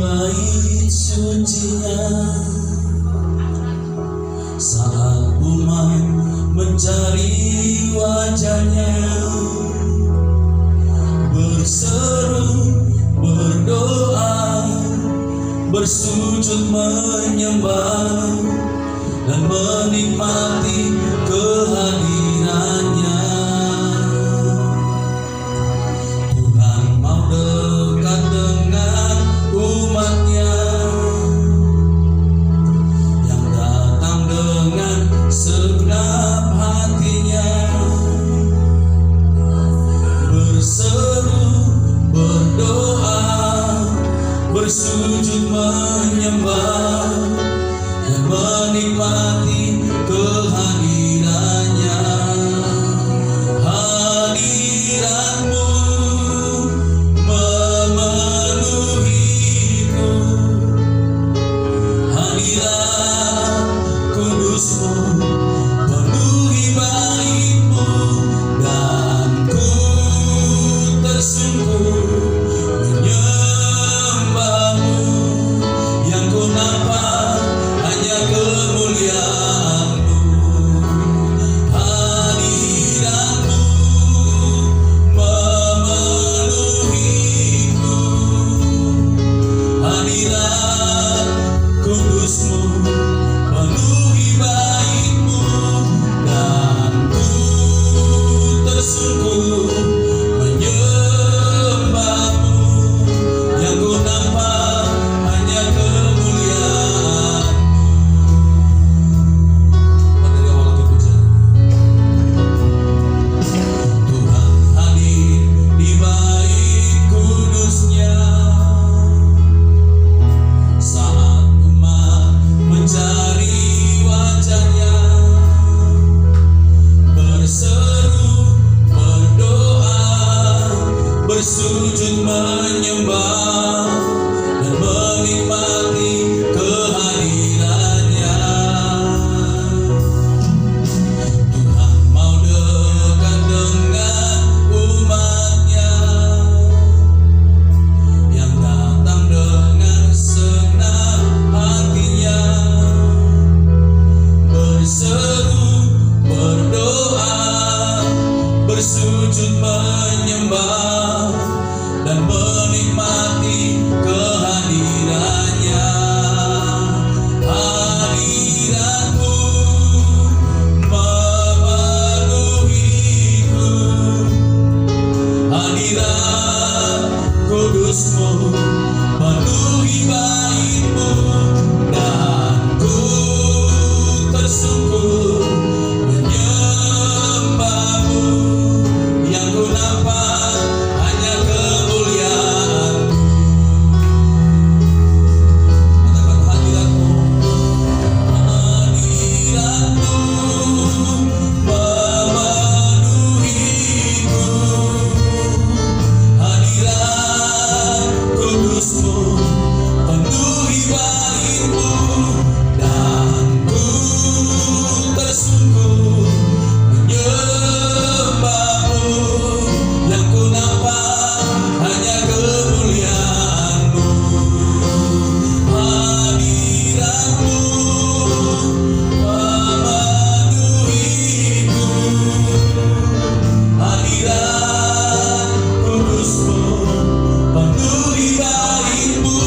bait sucinya, saat umat mencari wajahnya, berseru, berdoa, bersujud menyembah, dan menikmati kehadirannya. Tuhan mau dekat dengan umatnya yang datang dengan segenap hatinya, berseru, berdoa, bersujud menyembah, dan menikmati kehadirannya. Hadiratmu memenuhiku, hadirat kudusmu penuhi baitmu, dan ku tersungkur menyembahmu. Yang ku nampak hanya kemuliaan-Mu. Hadirat-Mu memenuhiku, hadirat kudus-Mu penuhi bait-Mu, dan ku tersungkur menyembah-Mu. Yang ku nampak hanya kemuliaan. Pada awal pujian, Tuhan hadir di bait kudusnya, saat umat mencari wajahnya, berseru, berdoa, bersujud menyembah, dan menikmati kehadirannya. Tuhan mau dekat dengan umatnya yang datang dengan segenap hatinya, berseru, berdoa, bersujud menyembah, dan menikmati kehadirannya. Hadirat-Mu memenuhiku, hadirat kudus-Mu penuhi bait-Mu, dan ku tersungkur menyembah-Mu. Yang ku nampak hanya kemuliaan-Mu. Katakan hadirat-Mu, hadirat-Mu memenuhiku, hadirat kudus-Mu penuhi bait-Mu, dan ku tersungkur menyembah-Mu. Yang ku nampak hanya kemuliaan-Mu. Hadirat-Mu memenuhiku, hadirat kudus-Mu penuhi bait-Mu,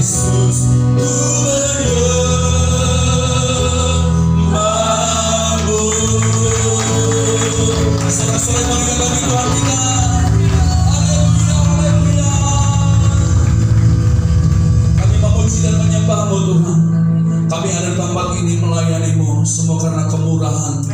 Yesus, ku menyembahmu. Sorak-sorai bangga kami Tuhan kita. Haleluya, haleluya. Kami memuji dan menyembahmu Tuhan. Kami ada di tempat ini melayani-Mu semua karena kemurahan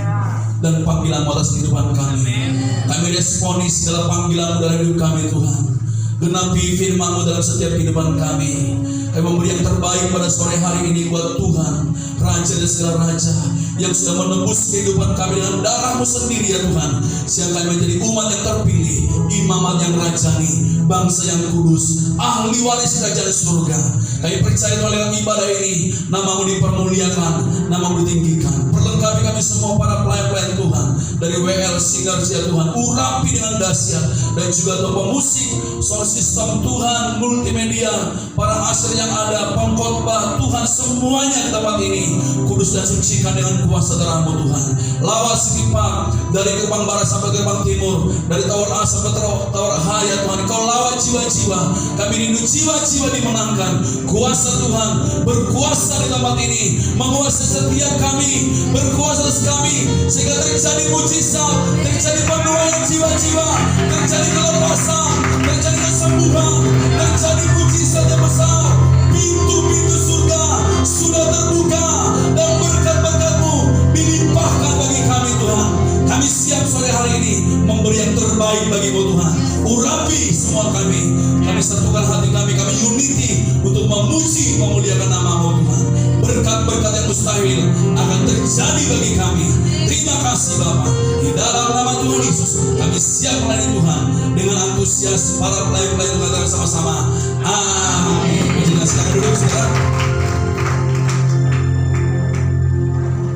dan panggilan atas kehidupan kami. Kami responi segala panggilan dalam hidup kami Tuhan. Genapi firman-Mu dalam setiap kehidupan kami. Kami memberi yang terbaik pada sore hari ini buat Tuhan, Raja dan segala Raja yang sudah menebus kehidupan kami dengan darah-Mu sendiri ya Tuhan. Sehingga kami menjadi umat yang terpilih, imamat yang rajani, bangsa yang kudus, ahli waris kerajaan surga. Kami percaya dalam ibadah ini, nama-Mu dipermuliakan, nama-Mu ditinggikan. Perlengkapi kami semua para pelayan-pelayan Tuhan, dari WL Singers ya Tuhan, urapi dengan dahsyat, dan juga Tuhan pemusik, sound system Tuhan, multimedia, para asir yang ada, pengkhotbah Tuhan, semuanya di tempat ini kudus dan sucikan dengan kuasa darah-Mu Tuhan. Lawas sekitar dari gerbang barat sampai gerbang timur, dari Tower A sampai Tower H ya Tuhan. Kau lawat jiwa-jiwa, kami rindu jiwa-jiwa dimenangkan. Kuasa Tuhan berkuasa di tempat ini, menguasai setiap kami, berkuasa atas kami, sehingga terjadi mujizat, terjadi penuaian jiwa-jiwa, terjadi kelepasan, terjadi kesembuhan, terjadi mujizat yang besar. Pintu-pintu surga sudah terbuka dan berkat-berkat-Mu dilimpahkan bagi kami Tuhan. Kami siap sore hari ini memberi yang terbaik bagi-Mu Tuhan. Urapi semua kami, kami satukan hati kami unity untuk memuji memuliakan nama-Mu Tuhan. Berkat-berkat yang mustahil akan terjadi bagi kami. Terima kasih Bapa. Di dalam nama Tuhan Yesus kami siap melayani Tuhan dengan antusias. Para pelayan-pelayan katakan sama-sama amin. Silakan duduk saudara.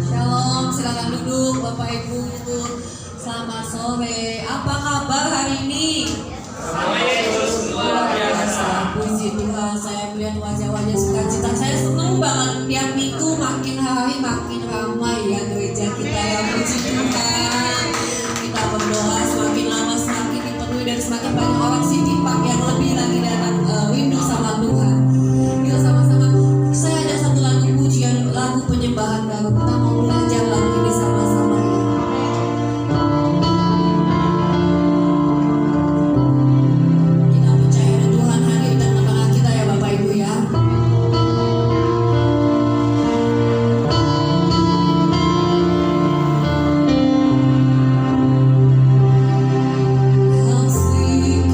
Shalom, silakan duduk Bapak Ibu. Selamat sore. Apa kabar hari ini? Luar biasa. Puji Tuhan, saya melihat wajah-wajah sukacita. Saya senang banget tiap minggu makin hari makin ramai ya gereja kita ya. Puji Tuhan. Kita berdoa semakin lama semakin dipenuhi dan semakin banyak orang Citipak yang lebih lagi datang rindu sama Tuhan. Yuk sama-sama. Saya ada satu lagu pujian, lagu penyembahan baru. Kita mau belajar lagu ini sama-sama ya. Kita percaya ada Tuhan hadir dan tengah kita ya Bapak Ibu ya. Asik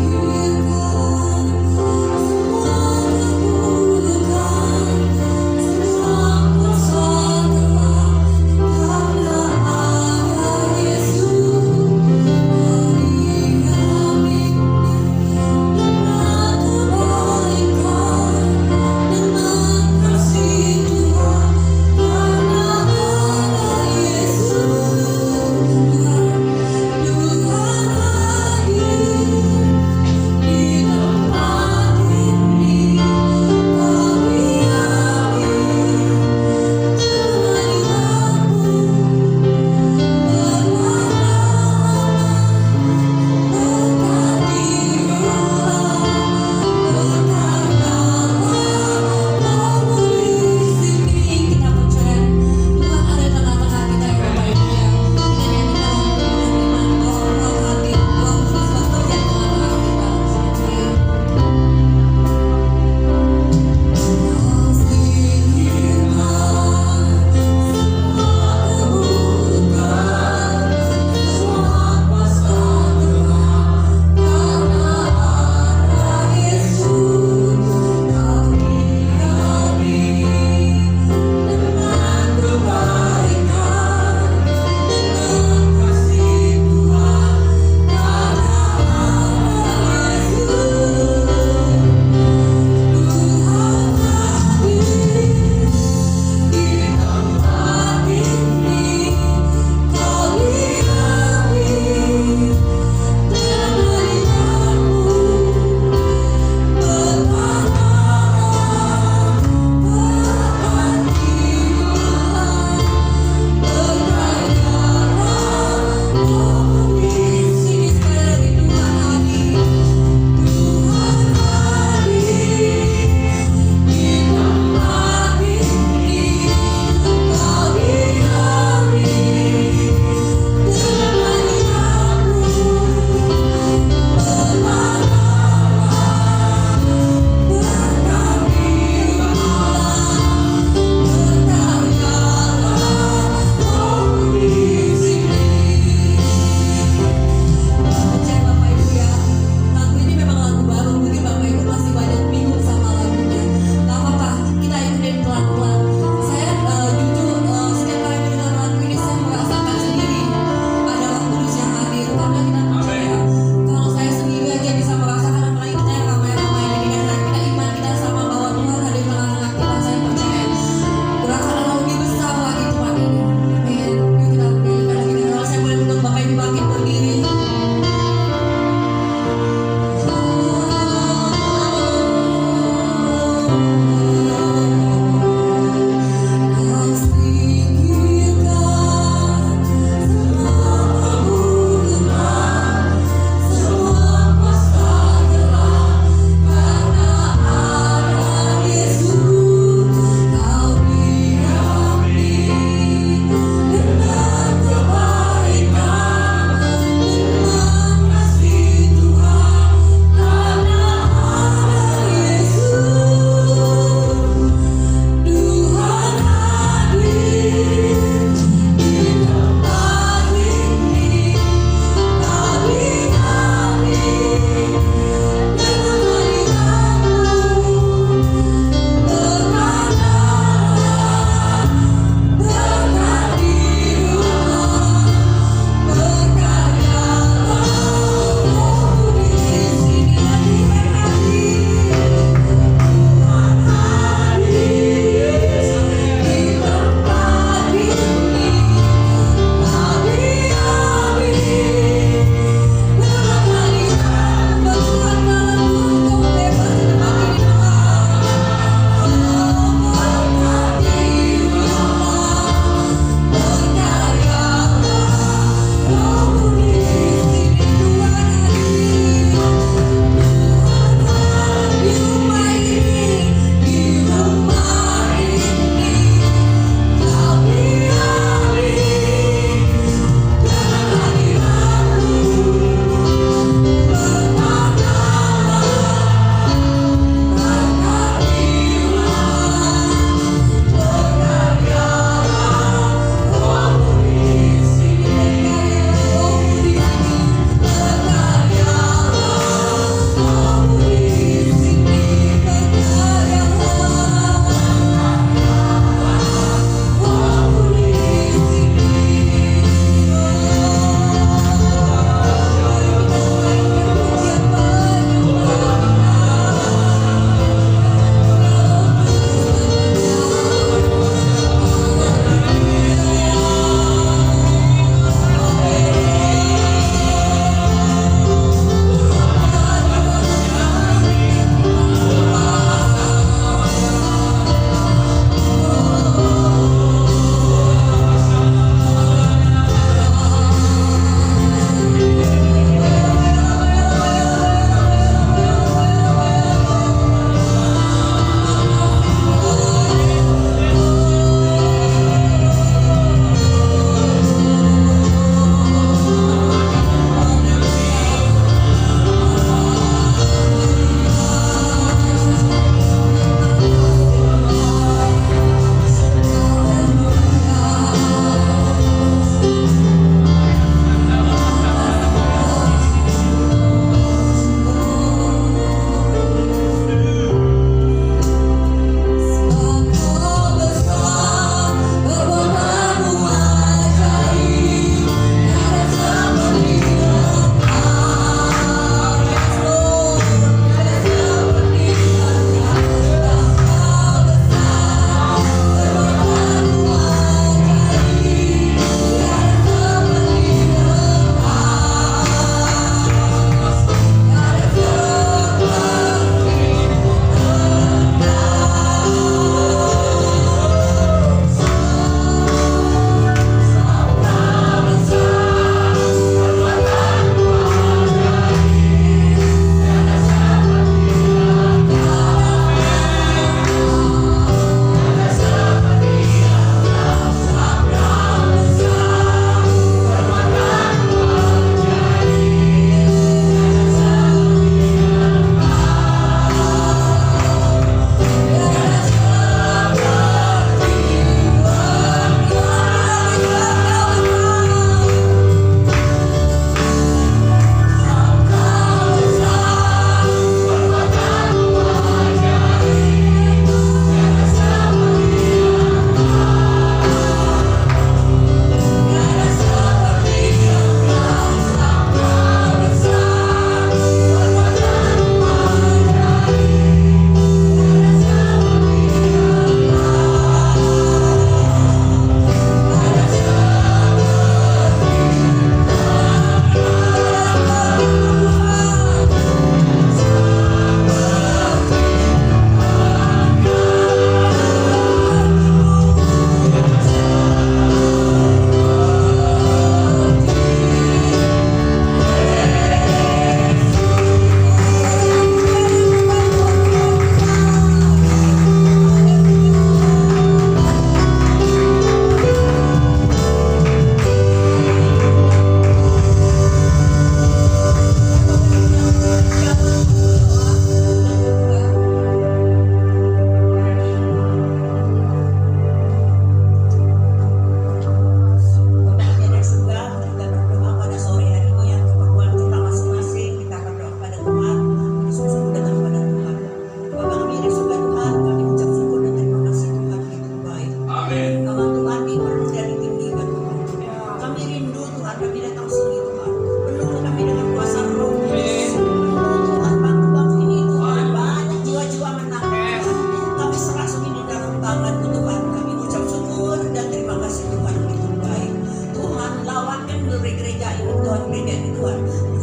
tanganmu Tuhan. Kami ucap syukur dan terima kasih Tuhan, begitu baik. Tuhan, lawatkan gereja ini Tuhan, gereja ini Tuhan,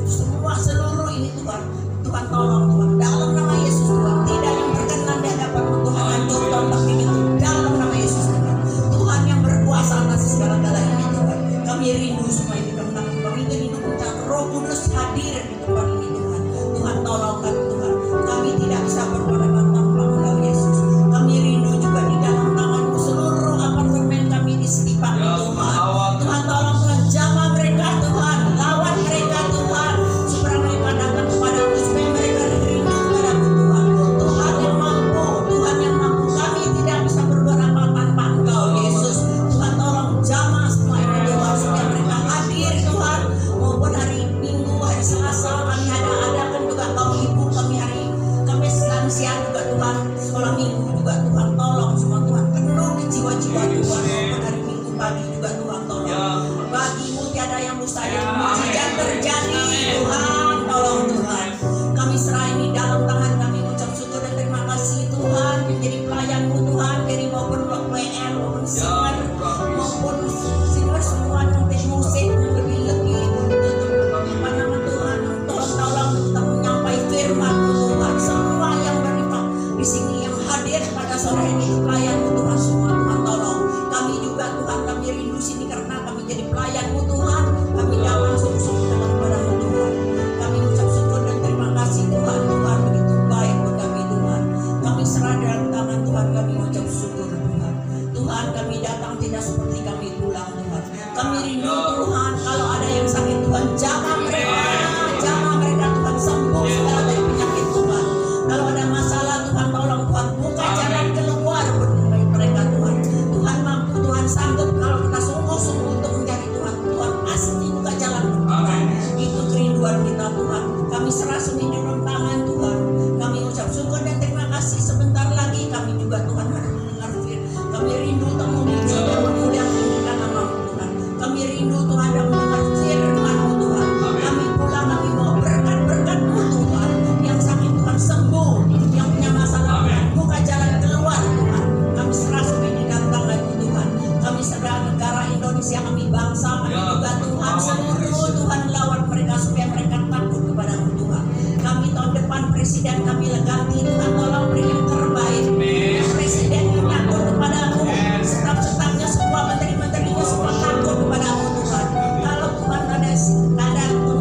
semua seluruh ini Tuhan. Tuhan tolong Tuhan, dalam nama Yesus Tuhan, tidak yang berkenan di hadapan-Mu Tuhan, hancur tombak ini dalam nama Yesus Tuhan. Tuhan yang berkuasa atas segala-galanya ini Tuhan. Kami rindu semua ini tentang kami rindu minta Roh Kudus hadir di tempat ini Tuhan. Tuhan tolong kami Tuhan. Kami tidak bisa berbuat apa tanpa Engkau Yesus. Kami rindu juga di dalam tangan-Mu seluruh apartemen kami di Setipak Tuhan. Tuhan tolong Tuhan, jamah mereka Tuhan, lawan mereka Tuhan, supaya mereka datang kepada-Mu, supaya mereka rindu kepada-Mu Tuhan. Tuhan yang mampu, Tuhan yang mampu. Kami tidak bisa berbuat apa tanpa Engkau Yesus. Tuhan tolong jamah semua ini Tuhan, supaya mereka hadir Tuhan, maupun hari Minggu, hari Selasa kami adakan juga kaum ibu kami hari Kamis siang juga Tuhan, sekolah Minggu juga Tuhan tolong semua Tuhan, penuh jiwa-jiwa Tuhan, maupun hari Minggu pagi juga Tuhan tolong. Bagi-Mu tiada yang mustahil, mujizat terjadi Tuhan, tolong Tuhan. Kami serah ini dalam tangan kami, ucap syukur dan terima kasih Tuhan, menjadi pelayan-Mu Tuhan, dari maupun WL maupun singer semua yang musik lebih-lebih apa nama Tuhan, tolong kita menyampaikan firman-Mu Tuhan, semua yang berlipat di sini yang hadir pada sore ini pelayan-Mu Tuhan semua Tuhan tolong. Kami juga Tuhan, kami rindu sini karena kami jadi pelayan-Mu Tuhan, kami datang sungguh-sungguh dalam kepada-Mu Tuhan. Kami ucap syukur dan terima kasih Tuhan, Tuhan begitu baik buat kami Tuhan. Kami serah dalam tangan Tuhan, kami ucap syukur Tuhan. Tuhan, kami datang tidak seperti kami pulang Tuhan. Kami rindu Tuhan, kalau ada yang sakit Tuhan, jamah mereka Tuhan, sembuh segala dari penyakit Tuhan. Kalau ada masalah Tuhan, tolong Tuhan, buka jalan keluar bagi mereka Tuhan. Tuhan mampu, Tuhan sanggup, kalau kita sungguh-sungguh untuk mencari Tuhan, Tuhan pasti buka jalan untuk kita. Itu kerinduan kita Tuhan. Kami serah semua di dalam tangan Tuhan. Kami ucap syukur dan terima kasih. Sebentar lagi kami juga Tuhan harus mendengar firman. Kami rindu untuk memuji dan memuliakan nama-Mu Tuhan. Kami rindu Tuhan dan mendengar firman-Mu Tuhan. Kami pulang, kami mau berkat-berkat-Mu Tuhan. Yang sakit Tuhan sembuh, yang punya masalah Tuhan buka jalan keluar Tuhan. Kami serah semua di dalam tangan-Mu Tuhan. Kami serah negara Indonesia, kami bangsa, kami juga Tuhan seluruh Tuhan lawan mereka supaya mereka takut kepada-Mu Tuhan. Kami tahun depan presiden kami ganti Tuhan, tolong beri yang terbaik. Presiden yang takut kepada-Mu, staf-stafnya semua, menteri-menterinya semua takut kepada-Mu Tuhan. Kalau Tuhan ada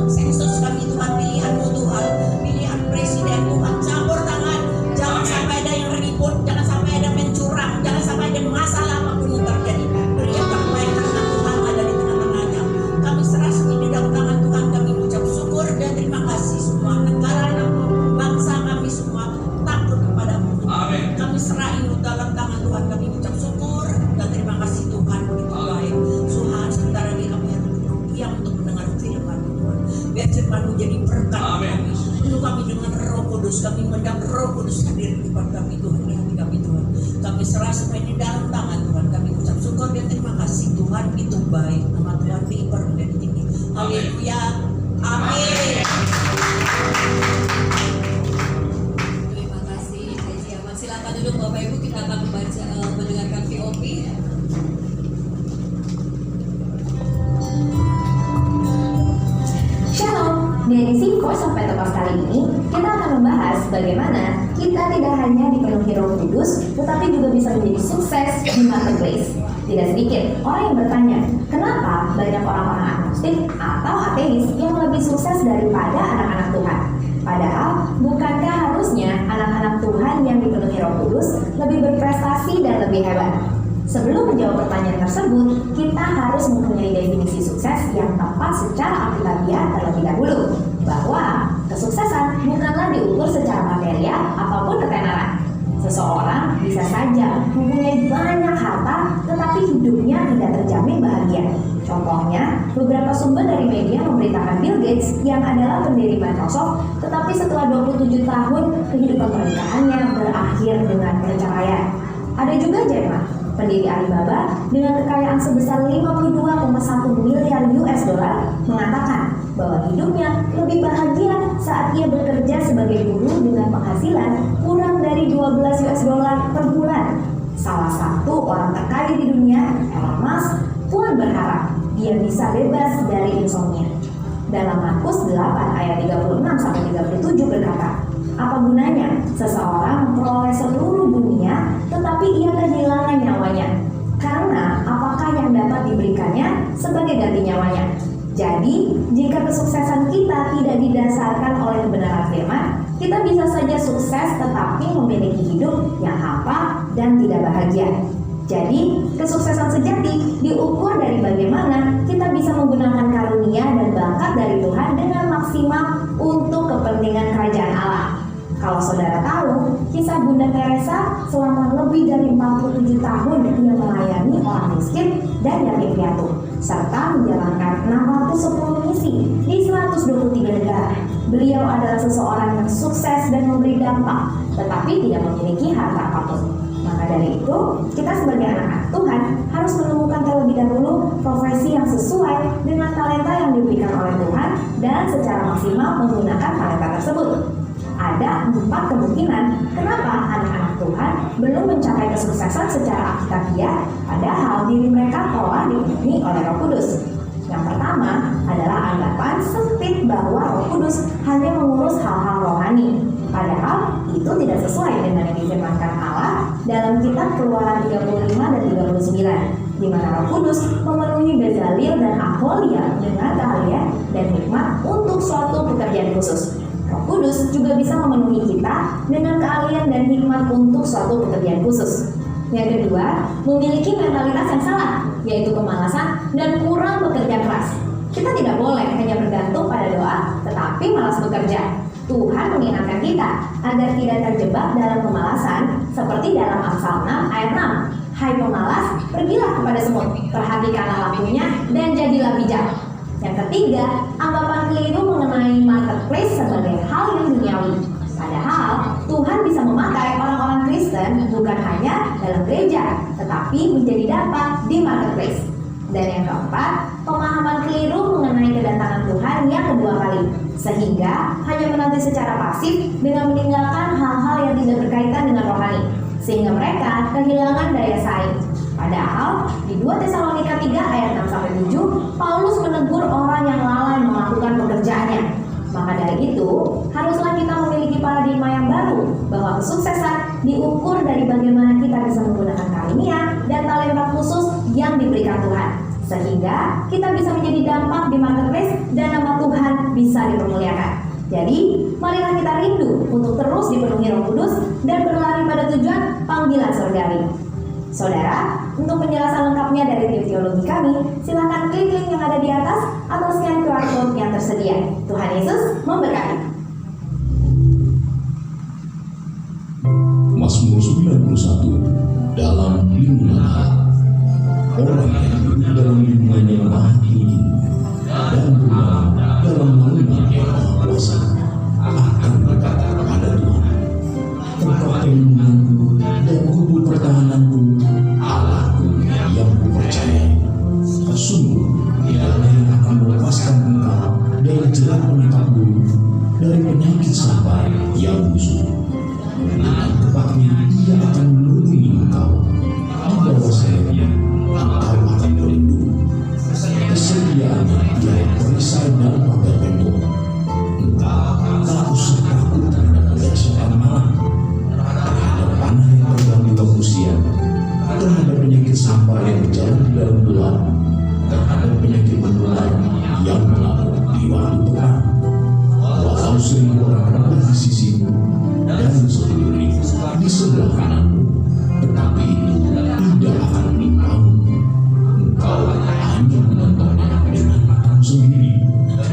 sensus kami Tuhan, pilihan-Mu Tuhan, pilihan presiden Tuhan, campur tangan, jangan sampai ada yang ribut, jangan sampai ada mencurang, jangan sampai ada masalah apapun yang terjadi. Beri yang terbaik karena Tuhan ada di tengah-tengahnya. Kami serah semua di dalam tangan Tuhan, kami ucap syukur dan terima kasih. Semua negara dan bangsa kami semua takut kepada-Mu Tuhan. Kami serahin dalam tangan Tuhan, kami ucap syukur dan terima kasih Tuhan, begitu baik. Tuhan, sebentar lagi kami harus diam untuk mendengar firman-Mu Tuhan. Biar firman-Mu jadi berkat kami. Penuh kami dengan Roh Kudus, kami mendam Roh Kudus hadir di depan kami Tuhan, di hati kami Tuhan. Kami serah semua ini dalam tangan Tuhan, kami ucap syukur dan terima kasih Tuhan, itu baik. Nama Tuhan diibarat dan tinggi. Haleluya. Amin. Terima kasih Haji Ahmad. Silakan duduk Bapak Ibu, kita akan mendengarkan VOP. Shalom, di edisi Voice of Pentecost kali ini kita akan membahas bagaimana kita tidak hanya dipenuhi Roh Kudus, tetapi juga bisa menjadi sukses di marketplace. Tidak sedikit orang yang bertanya, kenapa banyak orang-orang agnostik atau ateis yang lebih sukses daripada anak-anak Tuhan? Padahal, bukankah harusnya anak-anak Tuhan yang dipenuhi Roh Kudus lebih berprestasi dan lebih hebat? Sebelum menjawab pertanyaan tersebut, kita harus mempunyai definisi sukses yang tepat secara alkitabiah terlebih dahulu, bahwa kesuksesan bukanlah diukur secara material ataupun ketenaran. Seseorang bisa saja mempunyai banyak harta, tetapi hidupnya tidak terjamin bahagia. Contohnya, beberapa sumber dari media memberitakan Bill Gates yang adalah pendiri Microsoft, tetapi setelah 27 tahun, kehidupan pernikahannya berakhir dengan perceraian. Ada juga Jack Ma, pendiri Alibaba, dengan kekayaan sebesar 52,1 miliar US dollar, mengatakan bahwa hidupnya lebih bahagia saat ia bekerja sebagai guru dengan penghasilan kurang dari 12 US dollar per bulan. Salah satu orang terkaya di dunia, Elon Musk, pun berharap dia bisa bebas dari insomnia. Dalam Markus 8 ayat 36-37 berkata, apa gunanya seseorang memperoleh seluruh dunia tetapi ia kehilangan nyawanya? Karena apakah yang dapat diberikannya sebagai ganti nyawanya? Jadi, jika kesuksesan kita tidak didasarkan oleh kebenaran firman, kita bisa saja sukses tetapi memiliki hidup yang hampa dan tidak bahagia. Jadi, kesuksesan sejati diukur dari bagaimana kita bisa menggunakan karunia dan bakat dari Tuhan dengan maksimal untuk kepentingan kerajaan Allah. Kalau saudara tahu, kisah Bunda Teresa selama lebih dari 47 tahun ia melayani orang miskin dan yatim piatu, serta menjalankan 610 misi di 123 negara. Beliau adalah seseorang yang sukses dan memberi dampak, tetapi tidak memiliki harta apapun. Maka dari itu, kita sebagai anak-anak Tuhan harus menemukan terlebih dahulu profesi yang sesuai dengan talenta yang diberikan oleh Tuhan dan secara maksimal menggunakan talenta tersebut. Ada 4 kemungkinan kenapa anak-anak Tuhan belum mencapai kesuksesan secara akitabiah, padahal diri mereka telah dipenuhi oleh Roh Kudus. Yang pertama adalah anggapan sempit bahwa Roh Kudus hanya mengurus hal-hal rohani. Padahal itu tidak sesuai dengan yang difirmankan Allah dalam kitab Keluaran 35 dan 39, di mana Roh Kudus memenuhi Bezalel dan Aholia dengan keahlian dan hikmat untuk suatu pekerjaan khusus. Roh Kudus juga bisa memenuhi kita dengan keahlian dan hikmat untuk suatu pekerjaan khusus. Yang kedua, memiliki mentalitas yang salah, yaitu kemalasan dan kurang bekerja keras. Kita tidak boleh hanya bergantung pada doa, tetapi malas bekerja. Tuhan mengingatkan kita agar tidak terjebak dalam kemalasan, seperti dalam Amsal 6 ayat 6. Hai pemalas, pergilah kepada semut, perhatikanlah lampunya, dan jadilah bijak. Yang ketiga, anggapan keliru mengenai marketplace sebagai hal yang duniawi. Padahal Tuhan bisa memakai orang-orang Kristen bukan hanya dalam gereja, tetapi menjadi dampak di marketplace. Dan yang keempat, pemahaman keliru mengenai kedatangan Tuhan yang kedua kali, sehingga hanya menanti secara pasif dengan meninggalkan hal-hal yang tidak berkaitan dengan rohani, sehingga mereka kehilangan daya saing. Padahal di 2 Tesalonika 3 ayat 6-7, Paulus menegur orang yang lalai melakukan pekerjaannya. Maka dari itu, haruslah kita memiliki paradigma yang baru bahwa kesuksesan diukur dari bagaimana kita bisa menggunakan karunia dan talenta khusus yang diberikan Tuhan, sehingga kita bisa menjadi dampak di marketplace dan nama Tuhan bisa dipermuliakan. Jadi, marilah kita rindu untuk terus dipenuhi Roh Kudus dan berlari pada tujuan panggilan surgawi. Saudara, untuk penjelasan lengkapnya dari tim teologi kami, silakan klik link yang ada di atas atau scan QR code yang tersedia. Tuhan Yesus memberkati. Mazmur 91, dalam lindungan Allah. Orang yang hidup dalam lindungan yang maha tinggi dan bermalam dalam naungan yang maha kuasa akan berkata kepada Tuhan, Engkau perlindunganku dan kubu pertahananku, Allahku yang kupercayai. Sungguh tidak ada yang akan melepaskan engkau dari jerat penangkapmu, dari penyakit sampai yang busuk. Dengan tepatnya ia akan melindungi engkau, di bawah sayapnya engkau akan berlindung. Kesediaannya dia perisai dalam pagar tembok. Engkau tak usah takut terhadap kedahsyatan malam, terhadap panah yang terbang di waktu siang, terhadap penyakit sampar yang berjalan di dalam gelap, terhadap penyakit menular yang mengamuk di waktu perang. Walau 1000 orang rebah di sisimu dan 10.000 di sebelah kananmu, tetapi itu tidak akan menimpamu. Engkau hanya menontonnya dengan matamu sendiri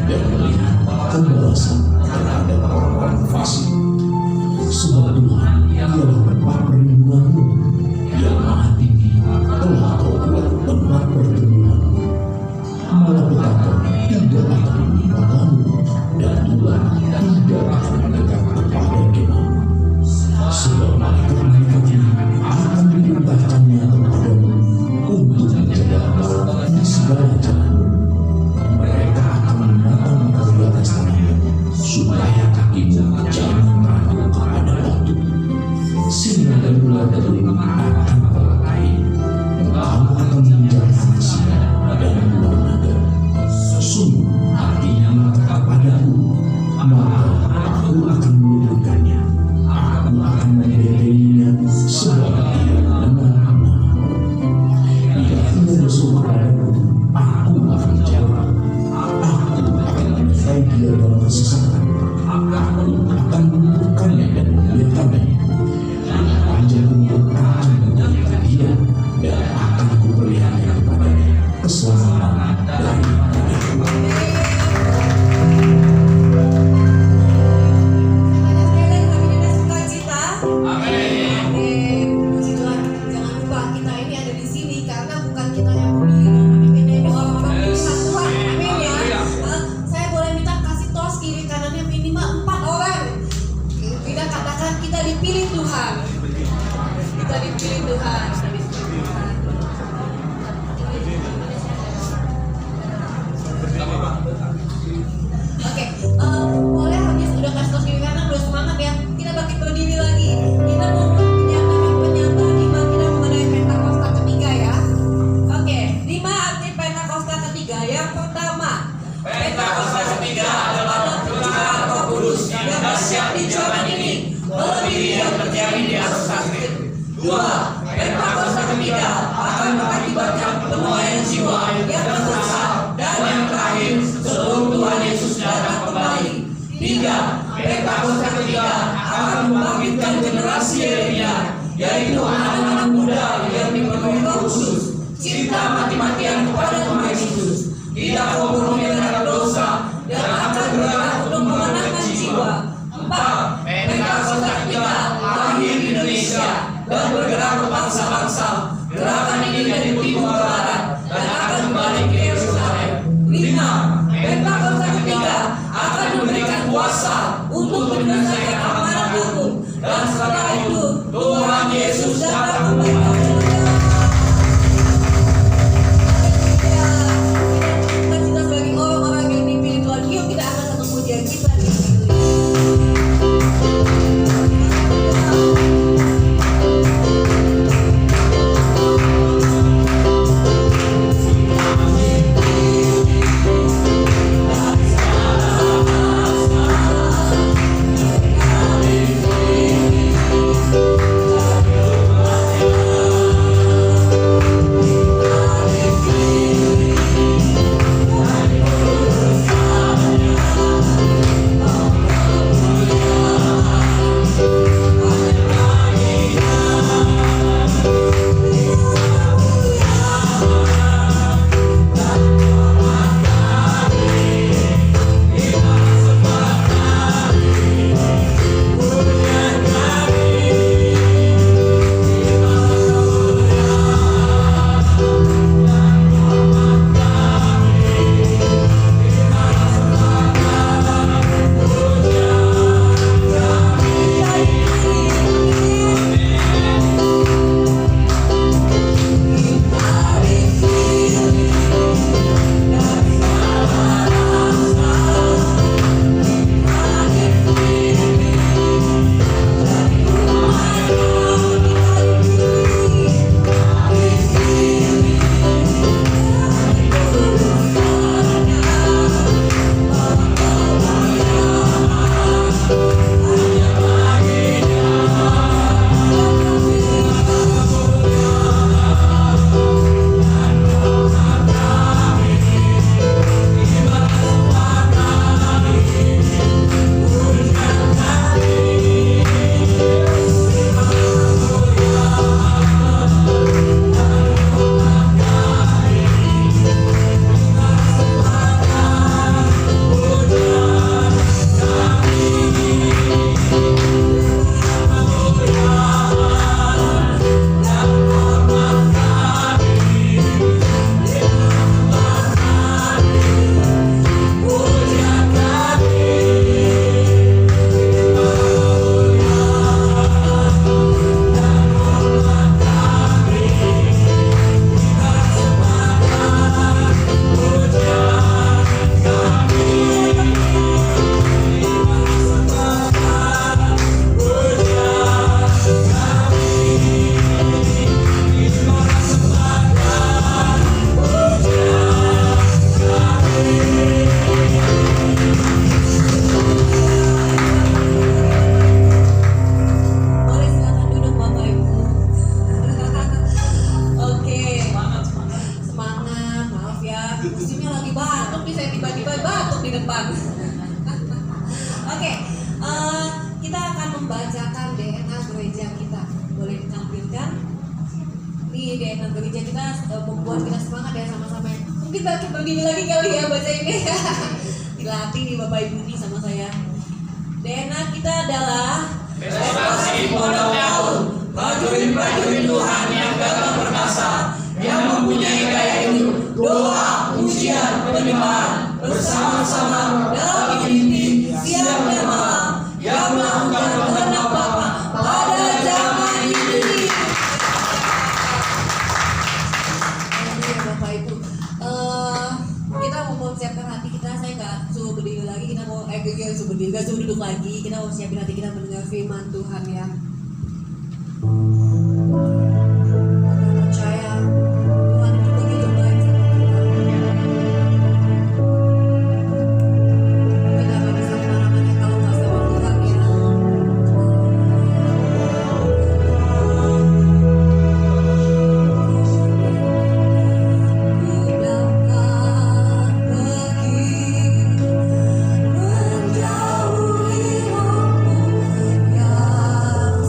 dan melihat pembalasan terhadap orang-orang fasik. Sebab Tuhan ialah tempat perlindunganmu, yang maha tinggi telah kau buat tempat pertemuanmu. Malapetaka tidak akan menimpa kamu, dan Tuhan tidak akan mendekat kepada kemahmu. Sebab malaikat-malaikatnya akan diperintahkan DNA gereja kita membuat kita semangat ya sama-sama. Mungkin kita berdiri lagi kali ya baca ini. Dilatih nih Bapak Ibu nih sama saya. DNA kita adalah Prestasi pondok daun, prajurit-prajurit Tuhan yang gagah perkasa, yang mempunyai gaya hidup, doa, pujian, penyembahan, bersama-sama dalam unity, siang dan malam, yang melakukan kehendak Bapa pada zaman ini. Iya Bapak Ibu. Kita mau mempersiapkan hati kita. Saya nggak suruh berdiri lagi. Kita mau suruh berdiri, nggak suruh duduk lagi. Kita mau siapin hati kita mendengar firman Tuhan ya. Percaya Tuhan itu begitu baik sama kita. Kita nggak bisa kemana-mana kalau nggak sama Tuhan ya. Menjauhi rohmu yang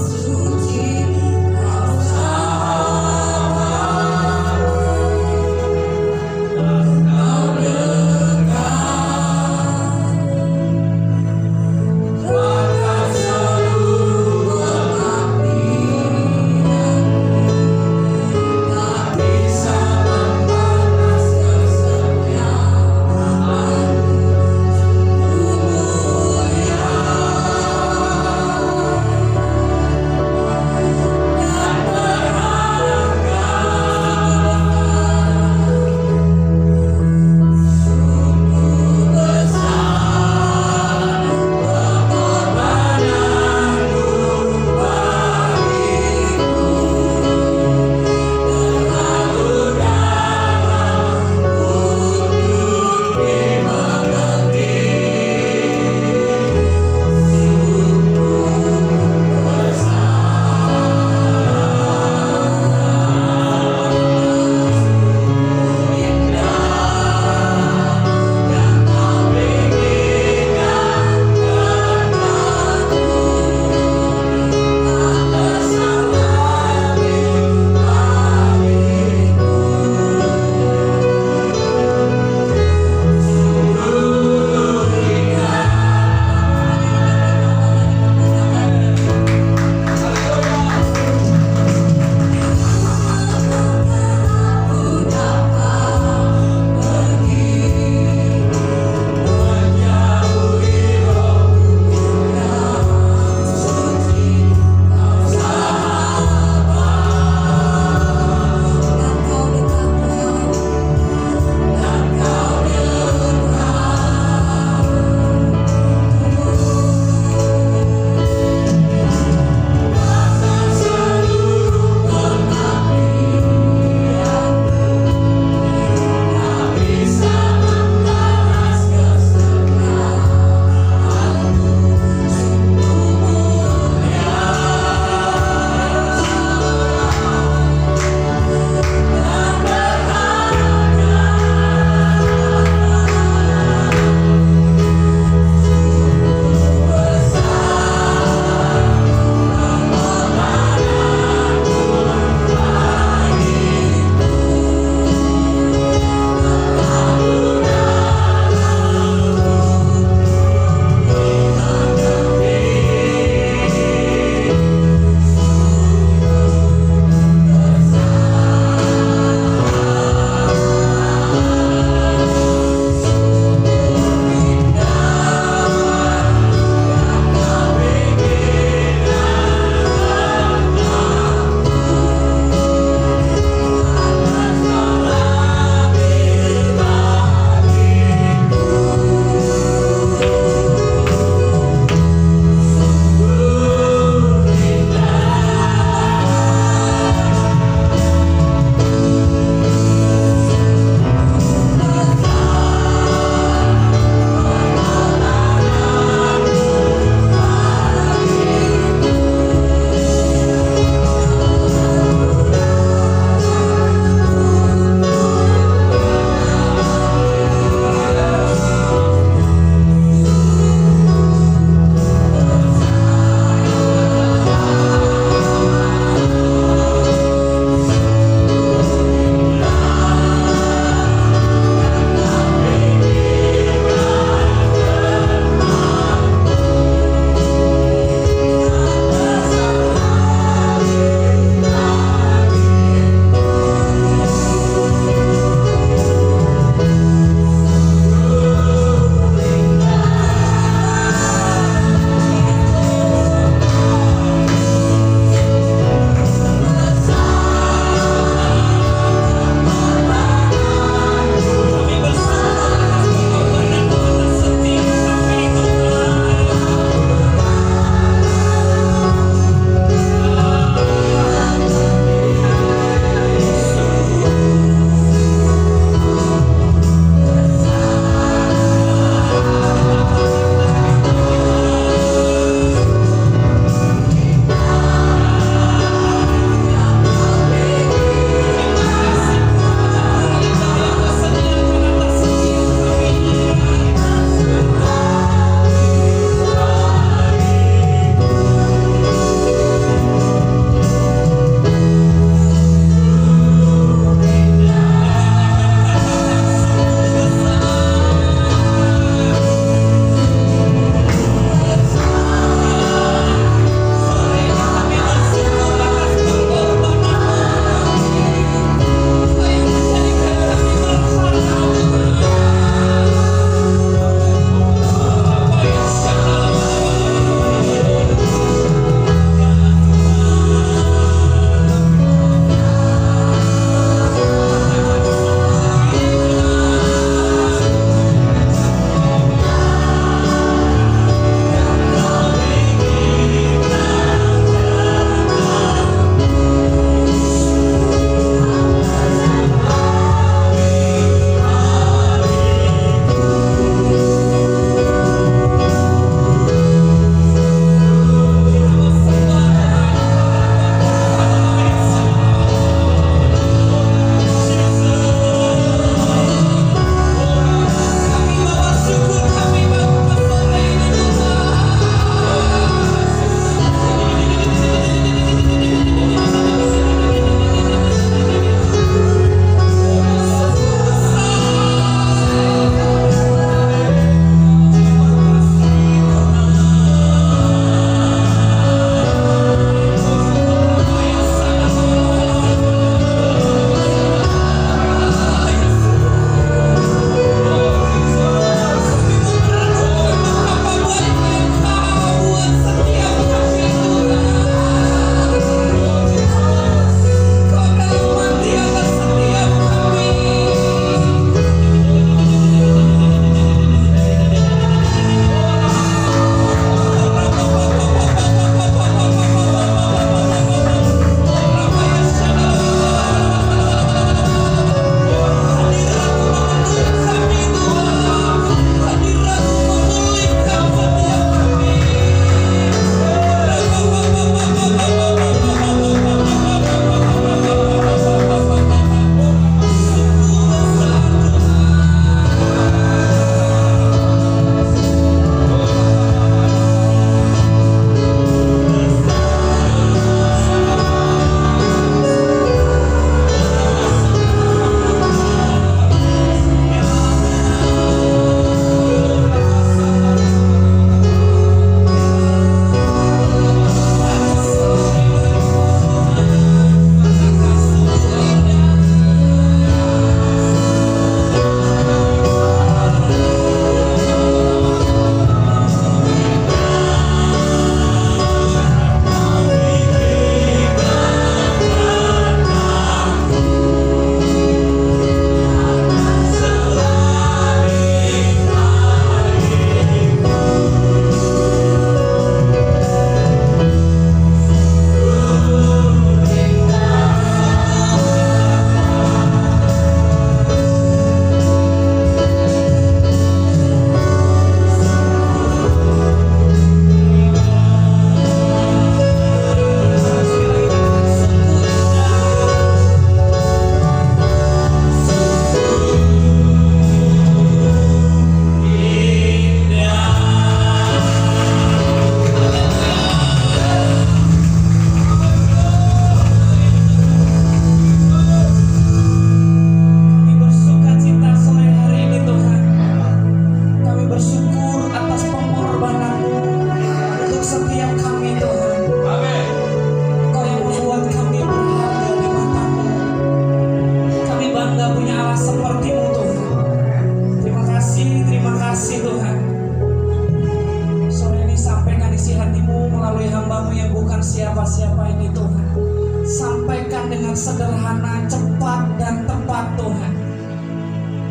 sederhana, cepat, dan tepat Tuhan.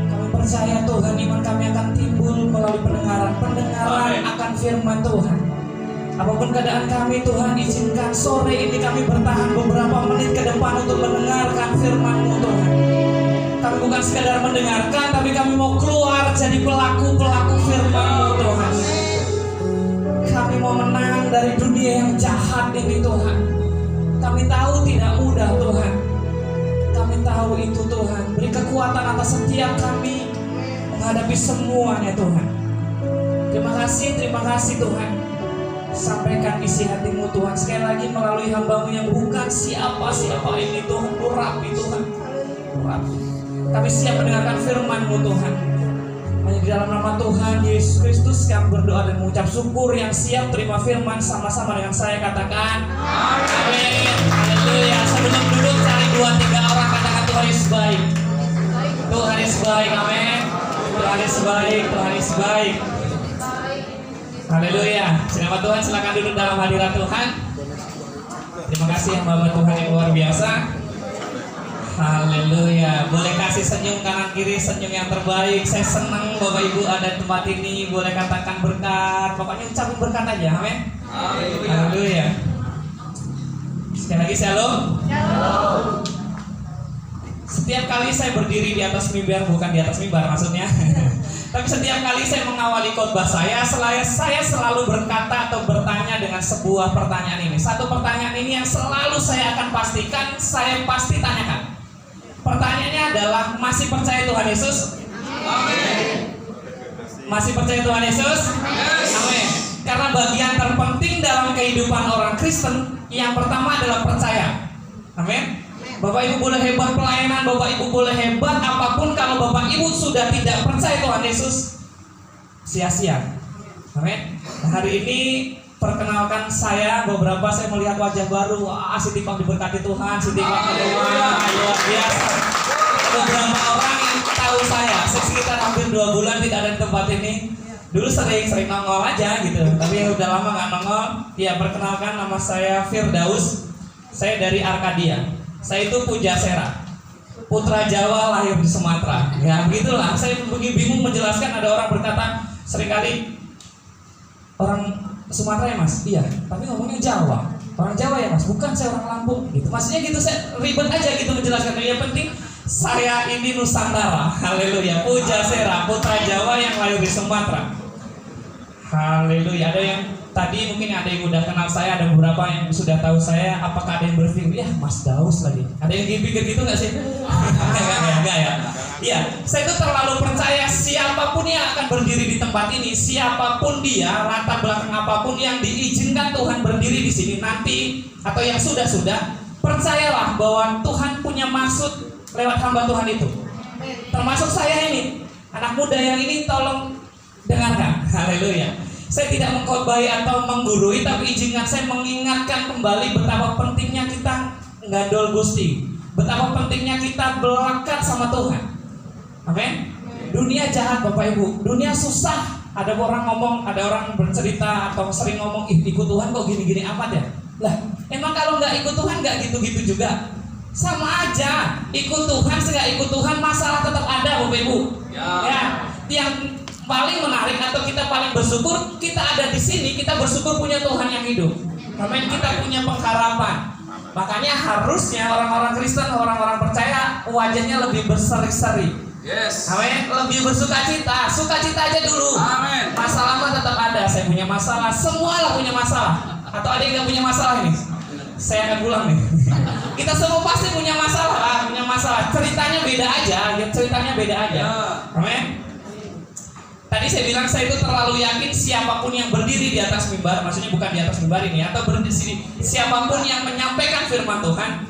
Kami percaya Tuhan, iman kami akan timbul melalui pendengaran akan firman Tuhan. Apapun keadaan kami Tuhan, izinkan sore ini kami bertahan beberapa menit ke depan untuk mendengarkan firman-Mu Tuhan. Kami bukan sekadar mendengarkan, tapi kami mau keluar jadi pelaku-pelaku firman-Mu Tuhan. Kami mau menang dari dunia yang jahat ini Tuhan. Kami tahu tidak mudah Tuhan. Kami tahu itu Tuhan. Beri kekuatan atas setiap kami menghadapi semuanya Tuhan. Terima kasih Tuhan. Sampaikan isi hati-Mu Tuhan. Sekali lagi melalui hamba-Mu yang bukan siapa-siapa ini Tuhan. Urapi Tuhan. Urapi. Kami siap mendengarkan firman-Mu Tuhan. Hanya di dalam nama Tuhan Yesus Kristus kami berdoa dan mengucap syukur. Yang siap terima firman sama-sama dengan saya katakan amin. Haleluya. Sebelum duduk cari 2-3 orang katakan Tuhan Yesus baik. Tuhan Yesus baik. Amin. Tuhan Yesus baik. Tuhan Yesus baik. Haleluya. Selamat Tuhan, silakan duduk dalam hadirat Tuhan. Terima kasih hamba Tuhan yang luar biasa. Haleluya. Boleh kasih senyum kanan kiri, senyum yang terbaik. Saya senang Bapak Ibu ada di tempat ini. Boleh katakan berkat. Pokoknya ucapin berkat aja. Amin. Haleluya. Sekali lagi shalom. Setiap kali saya berdiri di atas mimbar, bukan di atas mimbar maksudnya. Tapi setiap kali saya mengawali khotbah saya selalu berkata atau bertanya dengan sebuah pertanyaan ini. Satu pertanyaan ini yang selalu saya akan pastikan, saya pasti tanyakan. Pertanyaannya adalah, masih percaya Tuhan Yesus? Amin. Masih percaya Tuhan Yesus? Amin. Karena bagian terpenting dalam kehidupan orang Kristen yang pertama adalah percaya. Amin. Bapak Ibu boleh hebat pelayanan, Bapak Ibu boleh hebat apapun, kalau Bapak Ibu sudah tidak percaya Tuhan Yesus, sia-sia. Amin. Hari ini perkenalkan saya melihat wajah baru. Wah, Siti Pak diberkati Tuhan, Siti Pak luar biasa. Beberapa orang yang tahu saya sekitar hampir 2 bulan tidak ada di tempat ini. Dulu sering nongol aja gitu, tapi udah lama nggak nongol. Ya, perkenalkan, nama saya Firdaus. Saya dari Arkadia. Saya itu Pujasera, putra Jawa lahir di Sumatera. Ya begitulah. Saya bingung menjelaskan. Ada orang berkata seringkali, orang Sumatera ya Mas? Iya, tapi ngomongnya Jawa. Orang Jawa ya Mas? Bukan, saya orang Lampung. Gitu. Maksudnya gitu, saya ribet aja gitu menjelaskan. Yang penting saya ini Nusantara. Haleluya. Pujasera, putra Jawa yang lahir di Sumatera. Haleluya. Ada yang tadi mungkin ada yang udah kenal saya, ada beberapa yang sudah tahu saya. Apakah ada yang berpikir, ya Mas Daus lagi? Ada yang pikir gitu nggak sih? Enggak ya. Iya, saya itu terlalu percaya siapapun yang akan berdiri di tempat ini, siapapun dia, latar belakang apapun yang diizinkan Tuhan berdiri di sini nanti atau yang sudah, percayalah bahwa Tuhan punya maksud lewat hamba Tuhan itu. Termasuk saya ini, anak muda yang ini, tolong dengarkan. Haleluya. Saya tidak mengkhotbahi atau menggurui, tapi izinkan saya mengingatkan kembali betapa pentingnya kita nggandol Gusti, betapa pentingnya kita melekat sama Tuhan. Amin. Dunia jahat Bapak Ibu, dunia susah. Ada orang ngomong, ada orang bercerita atau sering ngomong, ikut Tuhan kok gini-gini amat ya. Lah, emang kalau nggak ikut Tuhan nggak gitu-gitu juga? Sama aja. Ikut Tuhan, nggak ikut Tuhan, masalah tetap ada Bapak Ibu. Ya. Yang paling menarik atau kita paling bersyukur, kita ada di sini, kita bersyukur punya Tuhan yang hidup. Amin. Kita punya pengharapan. Makanya harusnya orang-orang Kristen, orang-orang percaya wajahnya lebih berseri-seri. Yes. Amin. Lebih bersukacita. Sukacita aja dulu. Amin. Masalah mah tetap ada. Saya punya masalah. Semua lah punya masalah. Atau ada yang nggak punya masalah ini? Saya akan pulang nih. Kita semua pasti punya masalah. Punya masalah. Ceritanya beda aja. Ceritanya beda aja. Amin. Tadi saya bilang saya itu terlalu yakin siapapun yang berdiri di atas mimbar, maksudnya bukan di atas mimbar ini, atau berdiri di sini, siapapun yang menyampaikan firman Tuhan,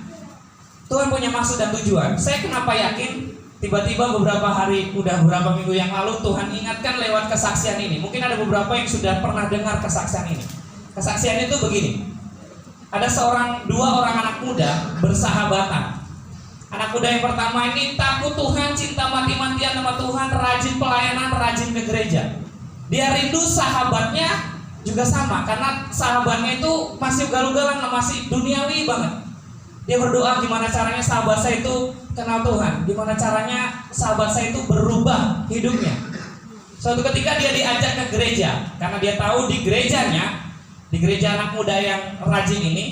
Tuhan punya maksud dan tujuan. Saya kenapa yakin? Tiba-tiba beberapa minggu yang lalu Tuhan ingatkan lewat kesaksian ini. Mungkin ada beberapa yang sudah pernah dengar kesaksian ini. Kesaksian itu begini. Ada 2 orang anak muda bersahabatan. Anak muda yang pertama ini takut Tuhan, cinta mati-matian sama Tuhan, rajin pelayanan, rajin ke gereja. Dia rindu sahabatnya juga sama, karena sahabatnya itu masih ugal-ugalan, masih duniawi banget. Dia berdoa gimana caranya sahabat saya itu kenal Tuhan, gimana caranya sahabat saya itu berubah hidupnya. Suatu ketika dia diajak ke gereja, karena dia tahu di gerejanya, di gereja anak muda yang rajin ini,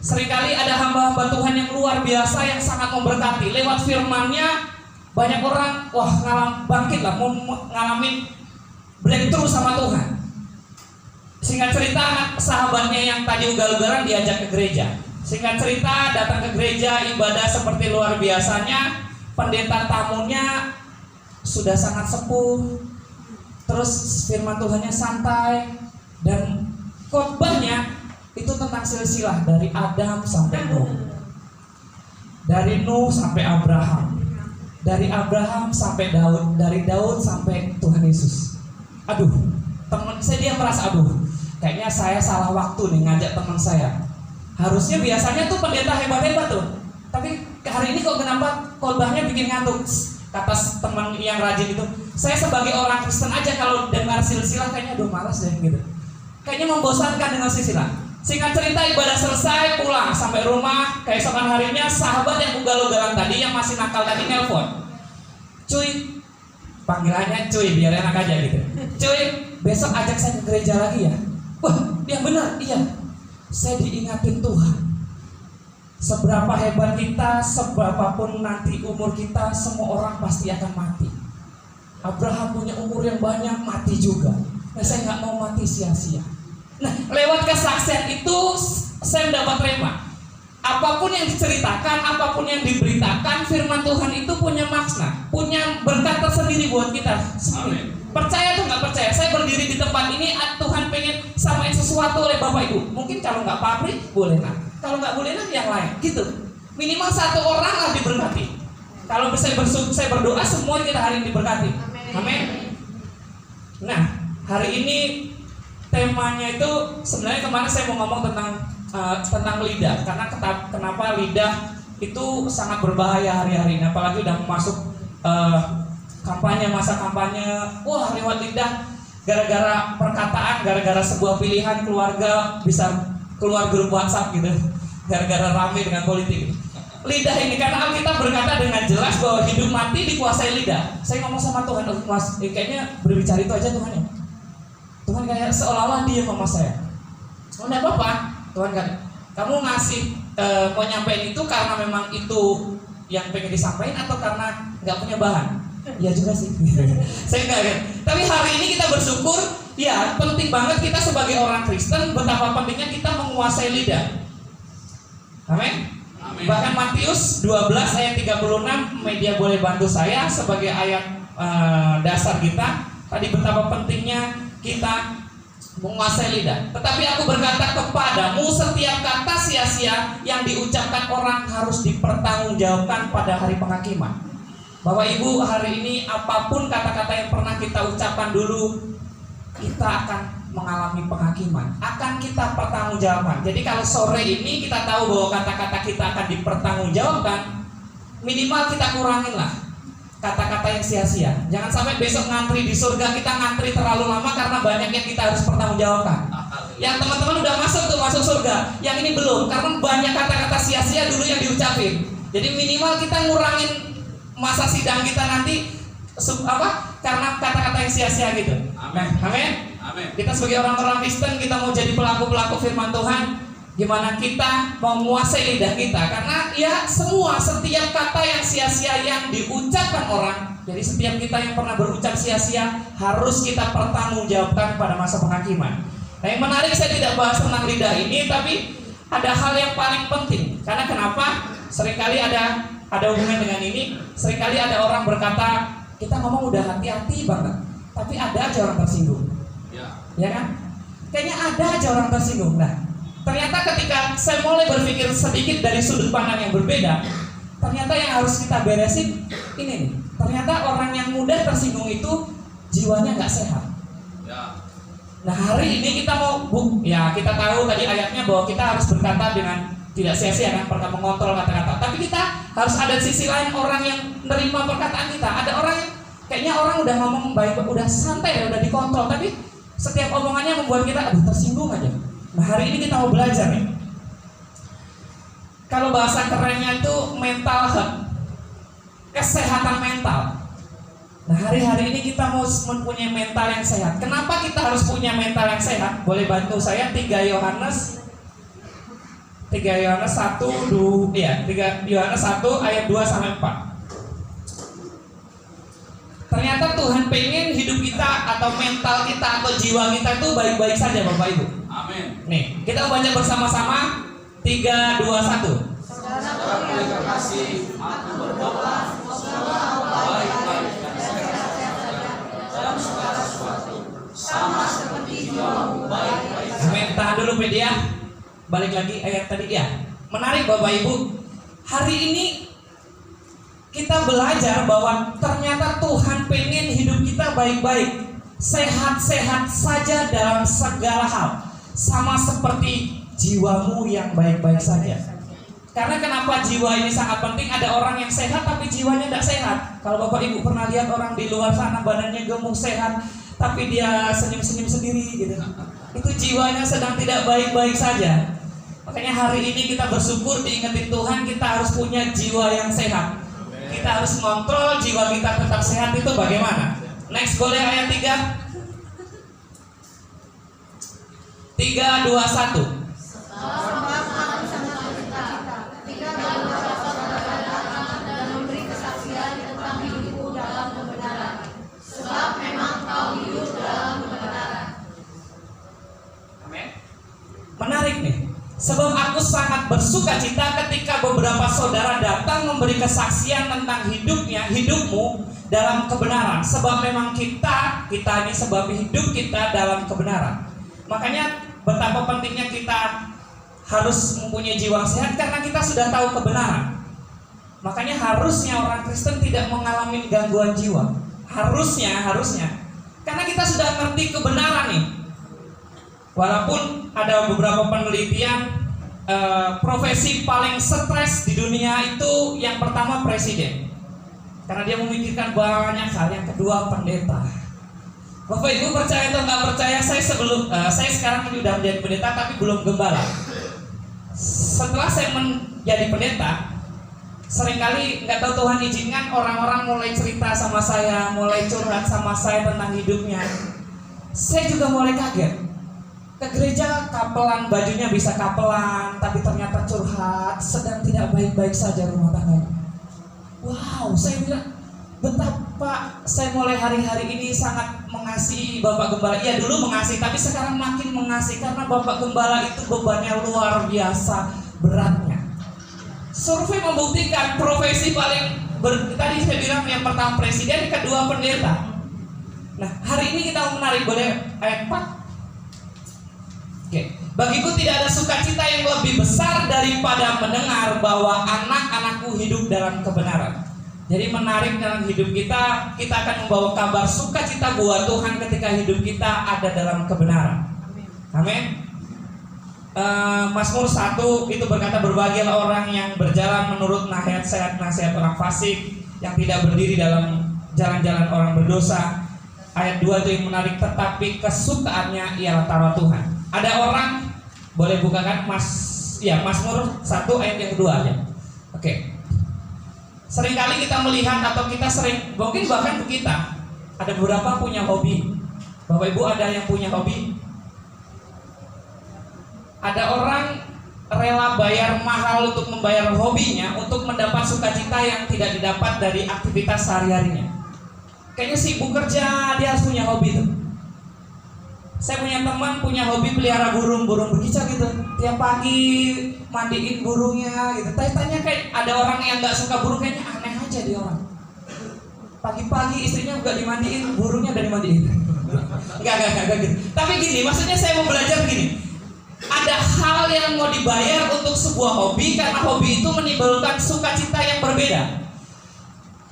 seringkali ada hamba-hamba Tuhan yang luar biasa yang sangat memberkati. Lewat firman-Nya banyak orang bangkit lah, mau ngalamin breakthrough sama Tuhan. Singkat cerita, anak sahabatnya yang tadi ugal-ugalan diajak ke gereja. Singkat cerita, datang ke gereja, ibadah seperti luar biasanya. Pendeta tamunya sudah sangat sepuh, terus firman Tuhannya santai, dan khotbahnya itu tentang silsilah dari Adam sampai Nuh, dari Nuh sampai Abraham, dari Abraham sampai Daud, dari Daud sampai Tuhan Yesus. Aduh, teman saya dia merasa, kayaknya saya salah waktu nih ngajak teman saya. Harusnya biasanya tuh pendeta hebat-hebat tuh, tapi hari ini kok kenapa khotbahnya bikin ngantuk? Kata teman yang rajin itu, saya sebagai orang Kristen aja kalau dengar silsilah kayaknya malas deh gitu. Kayaknya membosankan dengan silsilah. Singkat cerita, ibadah selesai, pulang sampai rumah. Keesokan harinya sahabat yang ugal-ugalan tadi, yang masih nakal tadi, nelpon. Cuy, panggilannya cuy biar enak aja gitu. Cuy, besok ajak saya ke gereja lagi ya. Wah, dia benar, iya. Saya diingatin Tuhan. Seberapa hebat kita, seberapapun nanti umur kita, semua orang pasti akan mati. Abraham punya umur yang banyak, mati juga. Nah, saya nggak mau mati sia-sia. Nah, lewat kesaksian itu saya dapat rema. Apapun yang diceritakan, apapun yang diberitakan, firman Tuhan itu punya makna, punya berkat tersendiri buat kita. Amin. Percaya atau nggak percaya, saya berdiri di tempat ini, Tuhan pengen samain sesuatu oleh Bapak Ibu. Mungkin kalau nggak pabrik, boleh lah. Kalau nggak boleh lah, yang lain. Gitu. Minimal satu orang lah diberkati. Kalau saya berdoa, semua kita hari ini diberkati. Amin. Nah, hari ini temanya itu sebenarnya kemarin saya mau ngomong tentang lidah, karena kenapa lidah itu sangat berbahaya hari-hari ini, apalagi udah masuk kampanye, masa kampanye. Wah, lewat lidah, gara-gara perkataan, gara-gara sebuah pilihan keluarga bisa keluar grup WhatsApp gitu, gara-gara rame dengan politik. Lidah ini, karena Alkitab berkata dengan jelas bahwa hidup mati dikuasai lidah. Saya ngomong sama Tuhan, Mas, kayaknya berbicara itu aja Tuhan ya. Tuhan kayak seolah-olah dia sama saya. Oh, enggak apa-apa. Tuhan kan, kamu ngasih mau nyampein itu karena memang itu yang pengen disampaikan atau karena nggak punya bahan? Ya juga sih. Saya enggak kan. Tapi hari ini kita bersyukur, ya penting banget kita sebagai orang Kristen, betapa pentingnya kita menguasai lidah. Amin. Bahkan Matius 12 ayat 36, media boleh bantu saya sebagai ayat dasar kita. Tadi betapa pentingnya kita menguasai lidah. Tetapi aku berkata kepadamu, setiap kata sia-sia yang diucapkan orang harus dipertanggungjawabkan pada hari penghakiman. Bapak Ibu, hari ini apapun kata-kata yang pernah kita ucapkan dulu, kita akan mengalami penghakiman, akan kita pertanggungjawabkan. Jadi kalau sore ini kita tahu bahwa kata-kata kita akan dipertanggungjawabkan, minimal kita kurangin lah kata-kata yang sia-sia. Jangan sampai besok ngantri di surga kita ngantri terlalu lama karena banyak yang kita harus pertanggungjawabkan. Yang teman-teman udah masuk surga, yang ini belum, karena banyak kata-kata sia-sia dulu yang diucapin. Jadi minimal kita ngurangin masa sidang kita nanti karena kata-kata yang sia-sia gitu. Amin. Kita sebagai orang-orang Kristen, kita mau jadi pelaku-pelaku firman Tuhan. Gimana kita mau menguasai lidah kita? Karena ya setiap kata yang sia-sia yang diucapkan orang, jadi setiap kita yang pernah berucap sia-sia harus kita pertanggungjawabkan pada masa penghakiman. Nah, yang menarik, saya tidak bahas tentang lidah ini, tapi ada hal yang paling penting. Karena kenapa? Seringkali ada hubungan dengan ini. Seringkali ada orang berkata, kita ngomong udah hati-hati banget, tapi ada aja orang tersinggung. Ya kan? Kayaknya ada aja orang tersinggung. Nah, ternyata ketika saya mulai berpikir sedikit dari sudut pandang yang berbeda, ternyata yang harus kita beresin ini nih. Ternyata orang yang mudah tersinggung itu jiwanya nggak sehat. Nah, hari ini kita kita tahu tadi ayatnya bahwa kita harus berkata dengan tidak sia-sia kan, pernah mengontrol kata-kata. Tapi kita harus ada sisi lain, orang yang menerima perkataan kita. Ada orang yang kayaknya orang udah ngomong baik, udah santai, udah dikontrol, tapi setiap omongannya membuat kita tersinggung aja. Nah, hari ini kita mau belajar nih. kalau bahasa kerennya itu mental health, kesehatan mental. Nah, hari-hari ini kita mau mempunyai mental yang sehat. Kenapa kita harus punya mental yang sehat? Boleh bantu saya 3 Yohanes 1 ayat 2 sampai 4. Ternyata Tuhan pengen hidup kita atau mental kita atau jiwa kita itu baik-baik saja, Bapak Ibu. Amin. Nih, kita baca bersama-sama 3, 2, 1. Kasih aku berdoa baik-baik dan sehat dalam segala sesuatu sama seperti jiwamu baik-baik. Amin. Tahan dulu media. Balik lagi ayat tadi ya. Menarik Bapak Ibu. Hari ini kita belajar bahwa ternyata Tuhan pengen hidup kita baik-baik, sehat-sehat saja dalam segala hal, sama seperti jiwamu yang baik-baik saja. Karena kenapa jiwa ini sangat penting? Ada orang yang sehat tapi jiwanya tidak sehat. Kalau Bapak Ibu pernah lihat orang di luar sana badannya gemuk sehat, tapi dia senyum-senyum sendiri gitu, itu jiwanya sedang tidak baik-baik saja. Makanya hari ini kita bersyukur diingetin Tuhan, kita harus punya jiwa yang sehat. Kita harus kontrol jiwa kita tetap sehat. Itu bagaimana? Next, boleh ayat 3. 3, 2, 1. Menarik nih. Sebab aku sangat bersuka cita ketika beberapa saudara datang memberi kesaksian tentang hidupmu dalam kebenaran. Sebab memang kita ini sebab hidup kita dalam kebenaran. Makanya betapa pentingnya kita harus mempunyai jiwa sehat karena kita sudah tahu kebenaran. Makanya harusnya orang Kristen tidak mengalami gangguan jiwa. Harusnya. Karena kita sudah ngerti kebenaran nih. Walaupun ada beberapa penelitian, profesi paling stres di dunia itu yang pertama presiden, karena dia memikirkan banyak hal. Yang kedua pendeta. Bapak Ibu percaya atau nggak percaya, saya sekarang ini udah menjadi pendeta tapi belum gembala. Setelah saya menjadi pendeta, seringkali nggak tahu Tuhan izinkan orang-orang mulai cerita sama saya, mulai curhat sama saya tentang hidupnya. Saya juga mulai kaget. Ke gereja kapelan, bajunya bisa kapelan, tapi ternyata curhat, sedang tidak baik-baik saja rumah tangga. Wow, saya bilang betapa saya mulai hari-hari ini sangat mengasihi Bapak Gembala. Iya, dulu mengasihi, tapi sekarang makin mengasihi karena Bapak Gembala itu bebannya luar biasa beratnya. Survei membuktikan profesi paling tadi saya bilang yang pertama presiden, kedua pendeta. Nah, hari ini kita menarik, boleh ayat 4. Oke. Bagiku tidak ada sukacita yang lebih besar daripada mendengar bahwa anak-anakku hidup dalam kebenaran. Jadi menarik dalam hidup kita akan membawa kabar sukacita buat Tuhan ketika hidup kita ada dalam kebenaran. Amin. Mazmur 1 itu berkata, berbahagialah orang yang berjalan menurut nasihat orang fasik, yang tidak berdiri dalam jalan-jalan orang berdosa. Ayat 2 itu yang menarik, tetapi kesukaannya ialah Taurat Tuhan. Ada orang, boleh bukakan Mazmur 1 ayat yang kedua ya. Oke. Seringkali kita melihat atau kita sering, mungkin bahkan kita ada beberapa punya hobi. Bapak Ibu ada yang punya hobi? Ada orang rela bayar mahal untuk membayar hobinya untuk mendapat sukacita yang tidak didapat dari aktivitas sehari-harinya. Kayaknya sibuk kerja, dia harus punya hobi tuh. Saya punya teman punya hobi pelihara burung berkicau gitu. Tiap pagi mandiin burungnya gitu. Tanya kayak ada orang yang nggak suka burung, kayaknya aneh aja dia orang. Pagi-pagi istrinya nggak dimandiin, burungnya udah dimandiin. Enggak gitu. Tapi gini, maksudnya saya mau belajar gini. Ada hal yang mau dibayar untuk sebuah hobi karena hobi itu menimbulkan sukacita yang berbeda.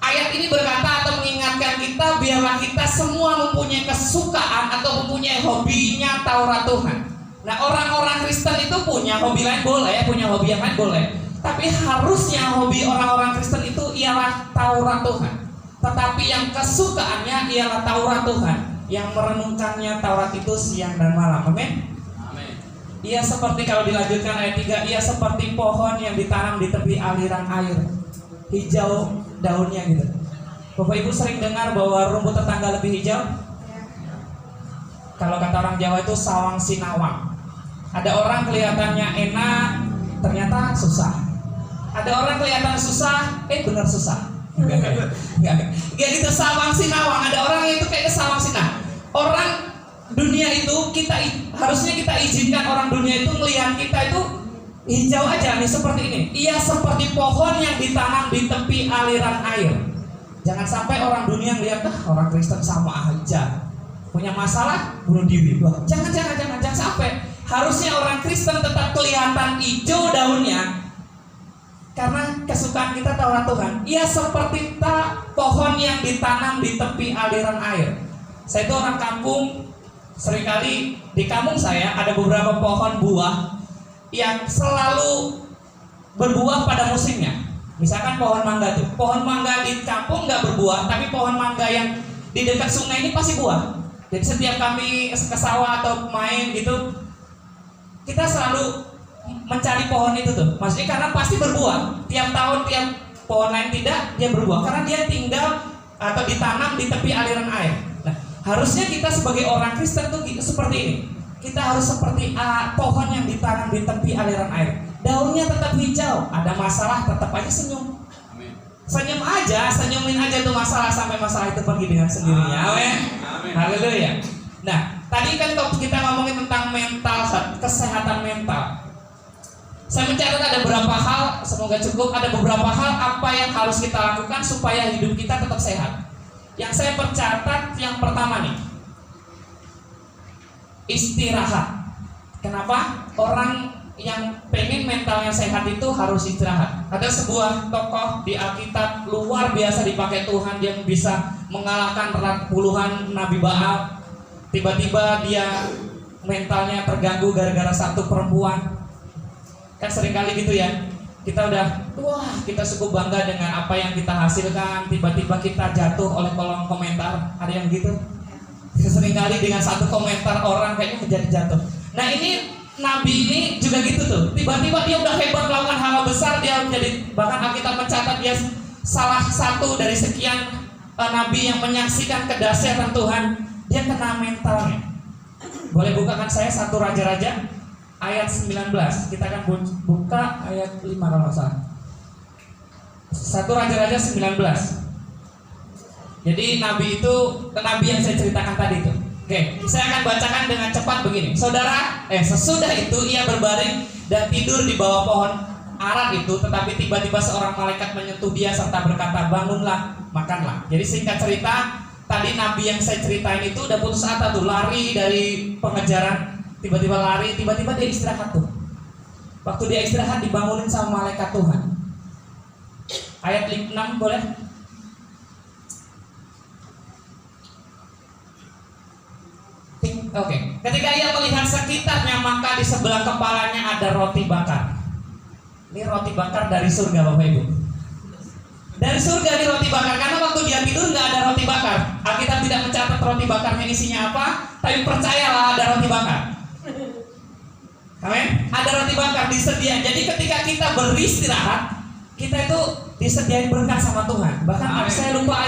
Ayat ini berkata atau mengingatkan kita, biarlah kita semua mempunyai kesukaan atau mempunyai hobinya Taurat Tuhan. Nah, orang-orang Kristen itu punya hobi lain boleh, punya hobi yang lain boleh. Tapi harusnya hobi orang-orang Kristen itu ialah Taurat Tuhan. Tetapi yang kesukaannya ialah Taurat Tuhan, yang merenungkannya Taurat itu siang dan malam. Amin. Ia seperti, kalau dilanjutkan ayat 3, ia seperti pohon yang ditanam di tepi aliran air, hijau daunnya gitu. Bapak Ibu sering dengar bahwa rumput tetangga lebih hijau? Kalau kata orang Jawa itu sawang sinawang. Ada orang kelihatannya enak, ternyata susah. Ada orang kelihatan susah, benar susah. Enggak gitu, sawang sinawang. Ada orang itu kayak sawang sinawang. Orang dunia itu harusnya kita izinkan orang dunia itu melihat kita itu hijau aja nih, seperti ini. Ia seperti pohon yang ditanam di tepi aliran air. Jangan sampai orang dunia melihat orang Kristen sama aja, punya masalah bunuh diri. Jangan sampai. Harusnya orang Kristen tetap kelihatan hijau daunnya, karena kesukaan kita Taurat Tuhan. Ia seperti pohon yang ditanam di tepi aliran air. Saya itu orang kampung, seringkali di kampung saya ada beberapa pohon buah yang selalu berbuah pada musimnya. Misalkan pohon mangga tuh, pohon mangga di kampung nggak berbuah, tapi pohon mangga yang di dekat sungai ini pasti buah. Jadi setiap kami ke sawah atau main gitu, kita selalu mencari pohon itu tuh. Maksudnya karena pasti berbuah. Tiap tahun, tiap pohon lain tidak, dia berbuah karena dia tinggal atau ditanam di tepi aliran air. Nah, harusnya kita sebagai orang Kristen tuh seperti ini. Kita harus seperti pohon yang ditanam di tepi aliran air. Daunnya tetap hijau, ada masalah tetap aja senyum. Senyumin aja tuh masalah sampai masalah itu pergi dengan sendirinya. Amin. Haleluya. Nah, tadi kan kita ngomongin tentang mental health, kesehatan mental. Saya mencatat ada beberapa hal, semoga cukup. Ada beberapa hal apa yang harus kita lakukan supaya hidup kita tetap sehat. Yang saya percatat yang pertama nih, istirahat. Kenapa? Orang yang pengen mentalnya sehat itu harus istirahat. Ada sebuah tokoh di Alkitab luar biasa dipakai Tuhan, yang bisa mengalahkan puluhan nabi Baal. Tiba-tiba dia mentalnya terganggu gara-gara satu perempuan. Kan seringkali gitu ya, kita udah kita cukup bangga dengan apa yang kita hasilkan, tiba-tiba kita jatuh oleh kolom komentar. Ada yang gitu? Seringkali dengan satu komentar orang kayaknya menjadi jatuh. Nah, ini nabi ini juga gitu tuh. Tiba-tiba dia udah hebat melakukan hal besar, dia menjadi, bahkan Alkitab mencatat dia salah satu dari sekian nabi yang menyaksikan kedahsyatan Tuhan. Dia kena mentalnya. Boleh bukakan saya 1 Raja-Raja ayat 19. Kita akan buka ayat 5 kalau nggak salah. 1 Raja-Raja 19. Jadi nabi itu, nabi yang saya ceritakan tadi itu. Oke, saya akan bacakan dengan cepat begini. Saudara, sesudah itu ia berbaring dan tidur di bawah pohon ara itu, tetapi tiba-tiba seorang malaikat menyentuh dia serta berkata, bangunlah, makanlah. Jadi singkat cerita, tadi nabi yang saya ceritain itu udah putus asa tuh, lari dari pengejaran, tiba-tiba lari, tiba-tiba dia istirahat tuh. Waktu dia istirahat dibangunin sama malaikat Tuhan. Ayat 6 boleh? Oke. Ketika ia melihat sekitarnya, maka di sebelah kepalanya ada roti bakar. Ini roti bakar dari surga, Bapak Ibu. Dari surga di roti bakar, karena waktu dia tidur nggak ada roti bakar. Alkitab tidak mencatat roti bakarnya isinya apa, tapi percayalah ada roti bakar. Amin. Ada roti bakar disediakan. Jadi ketika kita beristirahat, kita itu disediain berkat sama Tuhan. Bahkan saya lupa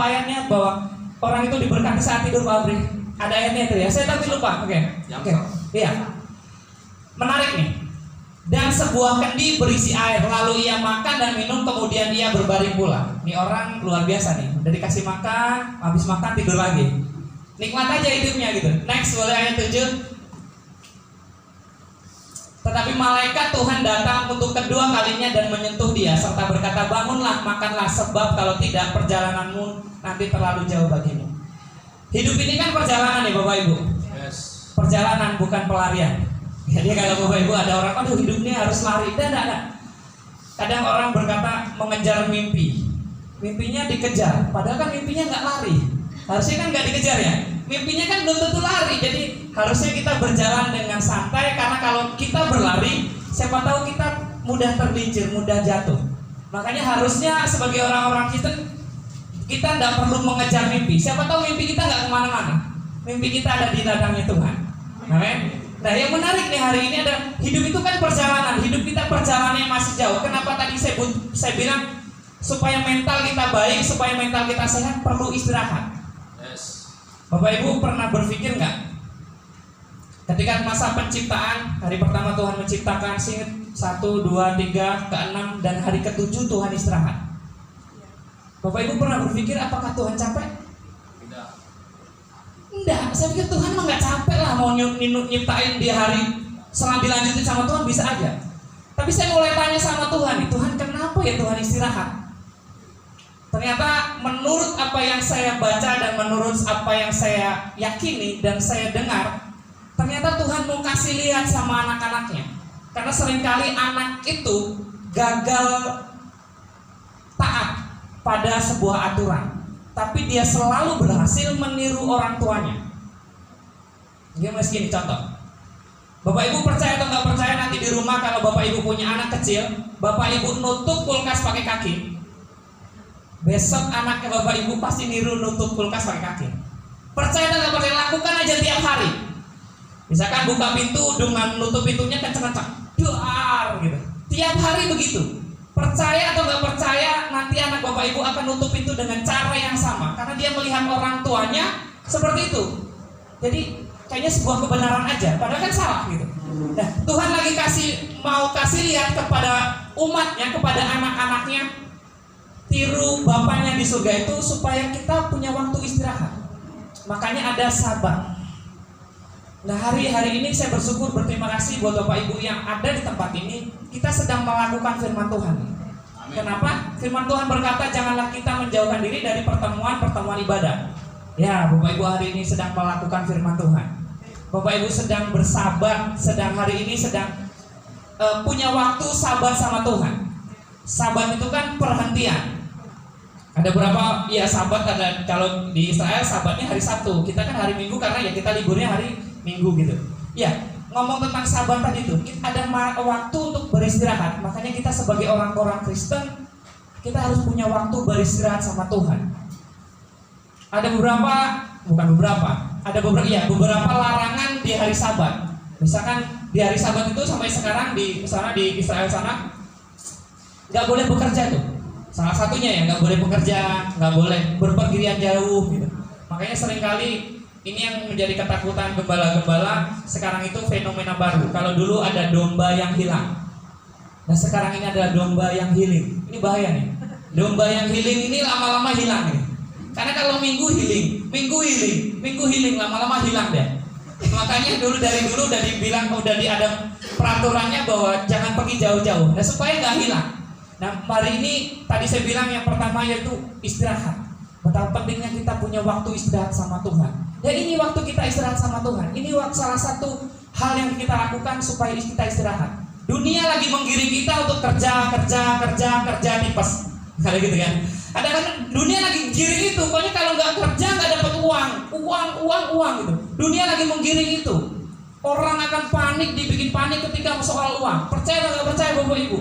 ayatnya bahwa orang itu diberkati saat tidur, Pak Abri. Ada ayatnya itu ya. Saya tapi lupa. Oke. Iya. Menarik nih. Dan sebuah kendi berisi air, lalu ia makan dan minum, kemudian ia berbaring pula. Ini orang luar biasa nih. Udah dikasih makan, habis makan tidur lagi. Nikmat aja hidupnya gitu. Next, boleh ayat 7. Tetapi malaikat Tuhan datang untuk kedua kalinya dan menyentuh dia serta berkata, bangunlah, makanlah, sebab kalau tidak perjalananmu nanti terlalu jauh bagimu. Hidup ini kan perjalanan ya Bapak Ibu. Yes. Perjalanan bukan pelarian. Jadi kalau Bapak Ibu ada orang, aduh hidup ini harus lari. Tidak. Kadang orang berkata mengejar mimpi. Mimpinya dikejar, padahal kan mimpinya nggak lari. Harusnya kan nggak dikejar ya. Mimpinya kan belum tentu lari. Jadi harusnya kita berjalan dengan santai, karena kalau kita berlari, siapa tahu kita mudah tergelincir, mudah jatuh. Makanya harusnya sebagai orang-orang Kristen, kita tidak perlu mengejar mimpi. Siapa tahu mimpi kita nggak kemana-mana. Mimpi kita ada di ladangnya Tuhan. Amin. Nah, yang menarik nih hari ini adalah hidup itu kan perjalanan, hidup kita perjalanan yang masih jauh. Kenapa tadi saya bilang supaya mental kita baik, supaya mental kita sehat perlu istirahat. Bapak Ibu pernah berpikir nggak? Ketika masa penciptaan, hari pertama Tuhan menciptakan, 1, 2, 3, ke-6 dan hari ke-7 Tuhan istirahat. Bapak Ibu pernah berpikir apakah Tuhan capek? Enggak, saya pikir Tuhan emang gak capek lah mau nyiptain di hari setelah dilanjutin sama Tuhan bisa aja. Tapi saya mulai tanya sama Tuhan, Tuhan kenapa ya Tuhan istirahat? Ternyata menurut apa yang saya baca dan menurut apa yang saya yakini dan saya dengar, ternyata Tuhan mau kasih lihat sama anak-anaknya. Karena seringkali anak itu gagal taat pada sebuah aturan, tapi dia selalu berhasil meniru orang tuanya. Dia masih gini contoh. Bapak Ibu percaya atau nggak percaya, nanti di rumah kalau Bapak Ibu punya anak kecil, Bapak Ibu nutup kulkas pakai kaki, besok anaknya Bapak Ibu pasti niru nutup kulkas pakai kaki. Percaya atau nggak percaya, lakukan aja tiap hari. Misalkan buka pintu dengan nutup pintunya kencang-kencang, duar gitu. Tiap hari begitu. Percaya atau nggak percaya, nanti anak Bapak Ibu akan nutup pintu dengan cara yang sama, karena dia melihat orang tuanya seperti itu. Jadi kayaknya sebuah kebenaran aja, padahal kan salah gitu. Nah, Tuhan lagi mau kasih lihat kepada umatnya, kepada anak-anaknya, tiru Bapaknya di surga itu supaya kita punya waktu istirahat. Makanya ada sabat. Nah, hari ini saya bersyukur, berterima kasih buat Bapak Ibu yang ada di tempat ini. Kita sedang melakukan firman Tuhan. Amin. Kenapa? Firman Tuhan berkata, janganlah kita menjauhkan diri dari pertemuan ibadah. Ya, Bapak Ibu hari ini sedang melakukan firman Tuhan. Bapak Ibu sedang bersabat, hari ini sedang punya waktu sabat sama Tuhan. Sabat itu kan perhentian. Ada berapa ya sabat, ada kalau di Israel sabatnya hari Sabtu. Kita kan hari Minggu karena ya kita liburnya hari Minggu gitu. Ya, ngomong tentang sabat tadi itu, ada waktu untuk beristirahat. Makanya kita sebagai orang-orang Kristen, kita harus punya waktu beristirahat sama Tuhan. Ada beberapa larangan di hari Sabat. Misalkan di hari Sabat itu sampai sekarang di Israel sana nggak boleh bekerja tuh. Salah satunya ya nggak boleh bekerja, nggak boleh berpergian jauh gitu. Makanya seringkali ini yang menjadi ketakutan gembala-gembala sekarang itu fenomena baru. Kalau dulu ada domba yang hilang, nah sekarang ini ada domba yang healing. Ini bahaya nih. Domba yang healing ini lama-lama hilang nih. Karena kalau minggu healing, lama-lama hilang deh. Makanya dari dulu udah dibilang, ada peraturannya bahwa jangan pergi jauh-jauh. Nah supaya nggak hilang. Nah hari ini tadi saya bilang yang pertama yaitu istirahat. Betapa pentingnya kita punya waktu istirahat sama Tuhan. Dan ini waktu kita istirahat sama Tuhan. Ini salah satu hal yang kita lakukan supaya kita istirahat. Dunia lagi menggiring kita untuk kerja tipes. Kayak gitu kan. Kadang-kadang dunia lagi giring itu, pokoknya kalau nggak kerja nggak dapat uang gitu. Dunia lagi menggiring itu. Orang akan panik, dibikin panik ketika soal uang. Percaya atau nggak percaya Bapak Ibu?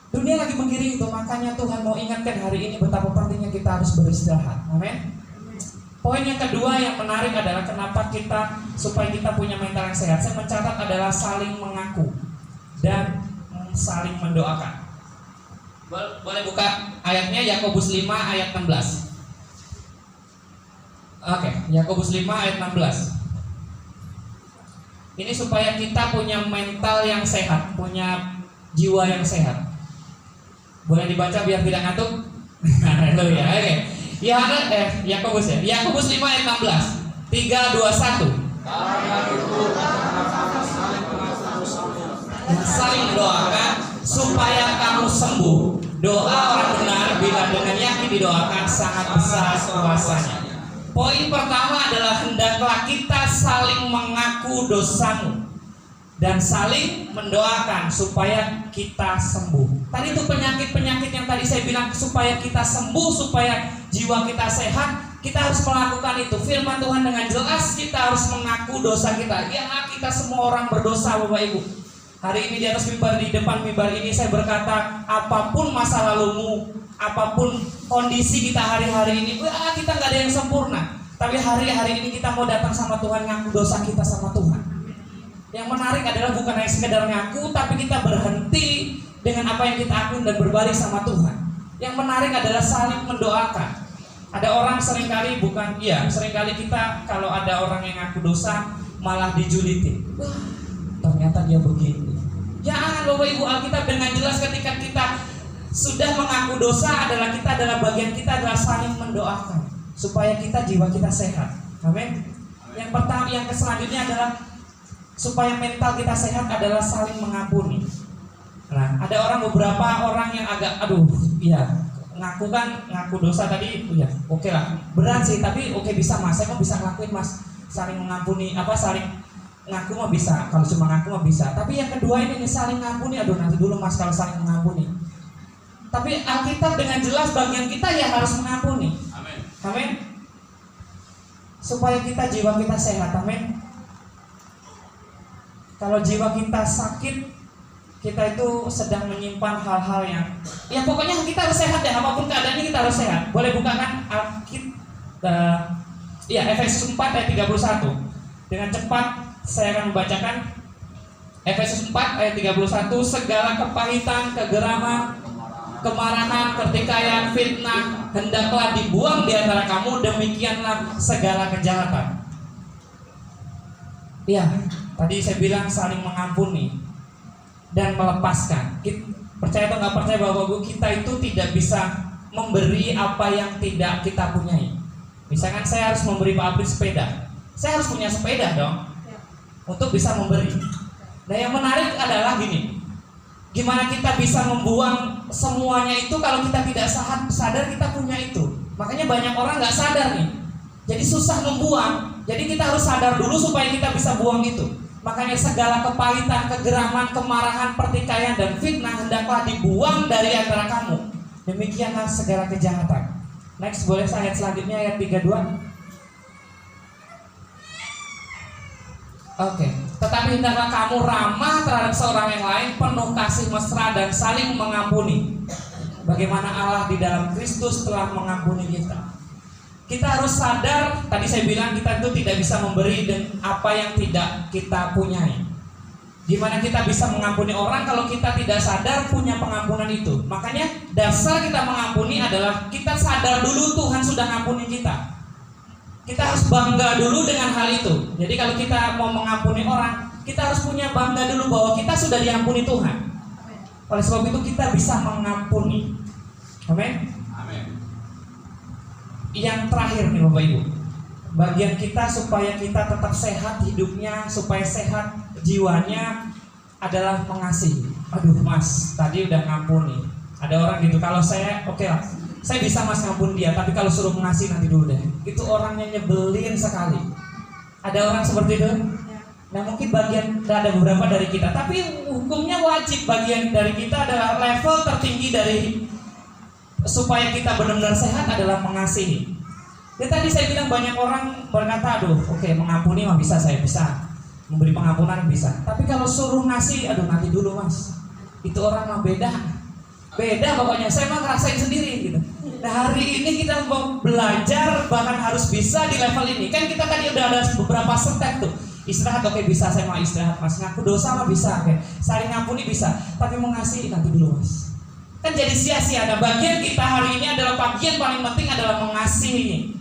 Dunia lagi menggiring itu, makanya Tuhan mau ingatkan hari ini betapa pentingnya kita harus beristirahat. Amin. Poin yang kedua yang menarik adalah kenapa supaya kita punya mental yang sehat. Saya mencatat adalah saling mengaku dan saling mendoakan. Boleh buka ayatnya, Yakobus 5 ayat 16. Oke, Yakobus 5 ayat 16. Ini supaya kita punya mental yang sehat, punya jiwa yang sehat. Boleh dibaca biar tidak ngantuk? Haleluya. Oke. Yakobus 5 ayat 16. 3, 2, 1. Saling mendoakan supaya kamu sembuh. Doa orang benar bila dengan yakin didoakan sangat besar kuasanya. Poin pertama adalah hendaklah kita saling mengaku dosamu dan saling mendoakan supaya kita sembuh. Tadi itu penyakit-penyakit yang tadi saya bilang supaya kita sembuh, supaya jiwa kita sehat, kita harus melakukan itu. Firman Tuhan dengan jelas kita harus mengaku dosa kita. Ya, kita semua orang berdosa Bapak Ibu. Hari ini di atas mimbar, di depan mimbar ini saya berkata, apapun masa lalumu, apapun kondisi kita hari-hari ini, kita nggak ada yang sempurna. Tapi hari ini kita mau datang sama Tuhan, ngaku dosa kita sama Tuhan. Yang menarik adalah bukan hanya sekedar ngaku, tapi kita berhenti dengan apa yang kita akui dan berbalik sama Tuhan. Yang menarik adalah saling mendoakan. Ada orang seringkali seringkali kita kalau ada orang yang ngaku dosa malah dijulitin. Wah, ternyata dia begini. Jangan Bapak Ibu, Alkitab dengan jelas ketika kita sudah mengaku dosa adalah bagian kita adalah saling mendoakan supaya jiwa kita sehat. Amin. Yang selanjutnya adalah supaya mental kita sehat adalah saling mengampuni. Nah, ada beberapa orang yang agak ngaku dosa tadi, oke lah, berat sih, tapi oke bisa Mas, saya mah bisa ngelakuin Mas, saling mengampuni, saling ngaku mah bisa, kalau cuma ngaku mah bisa. Tapi yang kedua ini saling mengampuni, nanti dulu Mas kalau saling mengampuni. Tapi Alkitab dengan jelas bagian kita ya harus mengampuni. Amin. Amin. Supaya jiwa kita sehat, amin. Kalau jiwa kita sakit, kita itu sedang menyimpan hal-hal yang pokoknya kita harus sehat deh, apapun keadaannya kita harus sehat. Boleh bukakan Efesus 4 ayat 31. Dengan cepat saya akan membacakan Efesus 4 ayat 31. Segala kepahitan, kegeraman, kemarahan, pertikaian, fitnah hendaklah dibuang di antara kamu, demikianlah segala kejahatan. Tadi saya bilang saling mengampuni dan melepaskan. Percaya atau nggak percaya bahwa kita itu tidak bisa memberi apa yang tidak kita punyai. Misalkan saya harus memberi Pak Apri sepeda, saya harus punya sepeda dong untuk bisa memberi. Nah, yang menarik adalah gini, gimana kita bisa membuang semuanya itu kalau kita tidak sadar kita punya itu. Makanya banyak orang nggak sadar nih, jadi susah membuang. Jadi kita harus sadar dulu supaya kita bisa buang itu. Makanya segala kepahitan, kegeraman, kemarahan, pertikaian, dan fitnah hendaklah dibuang dari antara kamu. Demikianlah segala kejahatan. Next, boleh ayat selanjutnya, ayat 32. Oke. Tetapi hendaklah kamu ramah terhadap seorang yang lain, penuh kasih mesra dan saling mengampuni. Bagaimana Allah di dalam Kristus telah mengampuni kita. Kita harus sadar, tadi saya bilang kita itu tidak bisa memberi dan apa yang tidak kita punyai. Gimana kita bisa mengampuni orang kalau kita tidak sadar punya pengampunan itu? Makanya dasar kita mengampuni adalah kita sadar dulu Tuhan sudah ngampuni kita. Kita harus bangga dulu dengan hal itu. Jadi kalau kita mau mengampuni orang, kita harus punya bangga dulu bahwa kita sudah diampuni Tuhan. Oleh sebab itu kita bisa mengampuni. Amin. Yang terakhir nih Bapak Ibu, bagian kita supaya kita tetap sehat hidupnya, supaya sehat jiwanya adalah mengasihi. Aduh Mas, tadi udah ngampuni. Ada orang gitu, kalau saya oke lah, saya bisa Mas ngampun dia, tapi kalau suruh mengasihi nanti dulu deh. Itu orangnya nyebelin sekali. Ada orang seperti itu? Nah mungkin ada beberapa dari kita, tapi hukumnya wajib. Bagian dari kita adalah level tertinggi dari supaya kita benar-benar sehat adalah mengasihi. Ya tadi saya bilang banyak orang berkata, mengampuni mah bisa, saya bisa memberi pengampunan bisa. Tapi kalau suruh ngasih, nanti dulu Mas. Itu orang mah beda pokoknya. Saya mah ngerasain sendiri gitu. Nah hari ini kita mau belajar bahkan harus bisa di level ini. Kan kita tadi udah ada beberapa step tuh. Istirahat bisa, saya mau istirahat Mas. Ngaku dosa mah bisa, saling ngampuni bisa. Tapi mengasihi nanti dulu Mas. Kan jadi sia-sia. Nah bagian kita hari ini adalah bagian paling penting adalah mengasihi.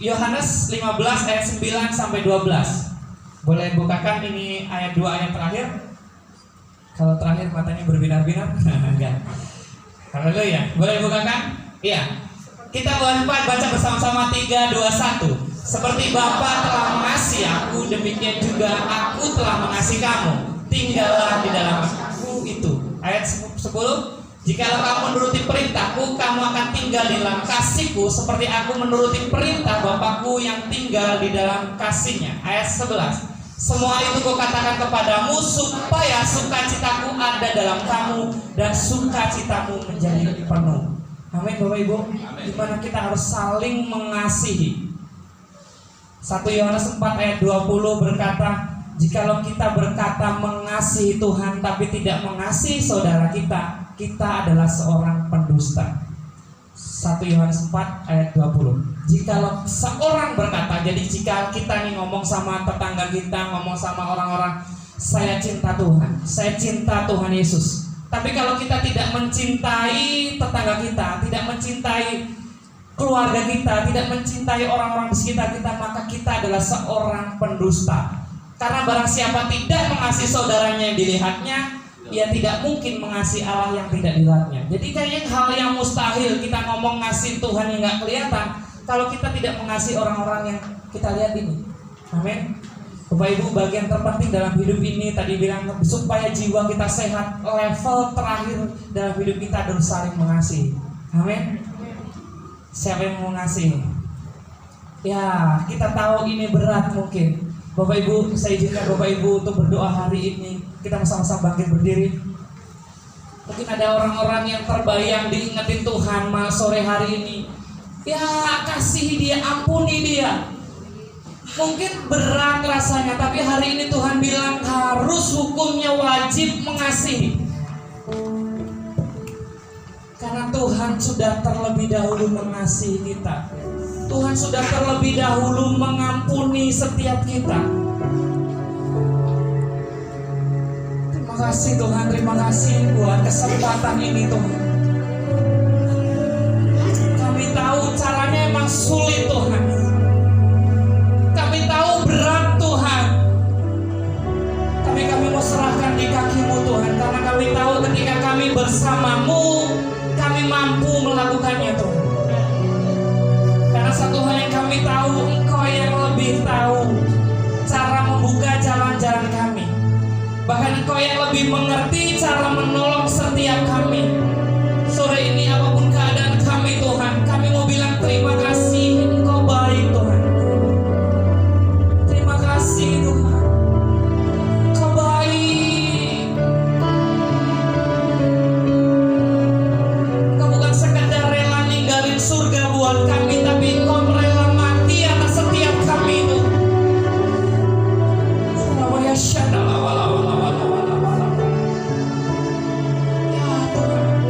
Yohanes 15 ayat 9 sampai 12. Boleh bukakan ini ayat 2 ayat terakhir. Kalau terakhir matanya berbinar-binar. Enggak. Haleluya. Boleh bukakan? Iya. Kita baca bersama-sama 3, 2, 1. Seperti Bapa telah mengasihi aku, demikian juga aku telah mengasihi kamu. Tinggallah di dalam aku itu. Ayat 10, jikalau kamu menuruti perintahku, kamu akan tinggal di dalam kasihku, seperti aku menuruti perintah Bapakku yang tinggal di dalam kasihnya. Ayat 11, semua itu kukatakan kepadamu supaya sukacitaku ada dalam kamu dan sukacitamu menjadi penuh. Amin Bapak Ibu. Dimana kita harus saling mengasihi. 1 Yohanes 4 ayat 20 berkata, jikalau kita berkata mengasihi Tuhan tapi tidak mengasihi saudara kita, kita adalah seorang pendusta. 1 Yohanes 4 ayat 20. Jikalau seorang berkata, jadi jika kita nih ngomong sama tetangga kita, ngomong sama orang-orang, saya cinta Tuhan, saya cinta Tuhan Yesus. Tapi kalau kita tidak mencintai tetangga kita, tidak mencintai keluarga kita, tidak mencintai orang-orang di sekitar kita, maka kita adalah seorang pendusta. Karena barang siapa tidak mengasihi saudaranya yang dilihatnya, ia tidak mungkin mengasihi Allah yang tidak dilihatnya. Jadi kayaknya hal yang mustahil kita ngomong ngasih Tuhan yang nggak kelihatan kalau kita tidak mengasihi orang-orang yang kita lihat ini. Amin. Bapak Ibu, bagian terpenting dalam hidup ini tadi bilang supaya jiwa kita sehat, level terakhir dalam hidup kita adalah saling mengasihi. Amin. Siapa yang mau mengasihi? Ya, kita tahu ini berat mungkin. Bapak Ibu, saya izinkan Bapak Ibu untuk berdoa hari ini. Kita sama-sama bangkit berdiri. Mungkin ada orang-orang yang terbayang diingetin Tuhan sore hari ini. Ya, kasihi dia, ampuni dia. Mungkin berat rasanya, tapi hari ini Tuhan bilang harus hukumnya wajib mengasihi. Karena Tuhan sudah terlebih dahulu mengasihi kita. Tuhan sudah terlebih dahulu mengampuni setiap kita. Terima kasih Tuhan, terima kasih buat kesempatan ini Tuhan. Kami tahu caranya emang sulit Tuhan. Kami tahu berat Tuhan. Tapi kami mau serahkan di kaki-Mu Tuhan. Karena kami tahu ketika kami bersama-Mu, kami mampu melakukannya Tuhan. Karena satu hal yang kami tahu, Engkau yang lebih tahu cara membuka jalan-jalan kami. Bahkan Engkau yang lebih mengerti cara menolong setiap kami. Sore ini apapun keadaan kami Tuhan, kami mau bilang terima kasih, Engkau baik Tuhan. Terima kasih Tuhan, Engkau baik. Engkau bukan sekadar rela ninggalin surga buat kami, tapi Engkau rela mati atas setiap kami itu. Ya Tuhan,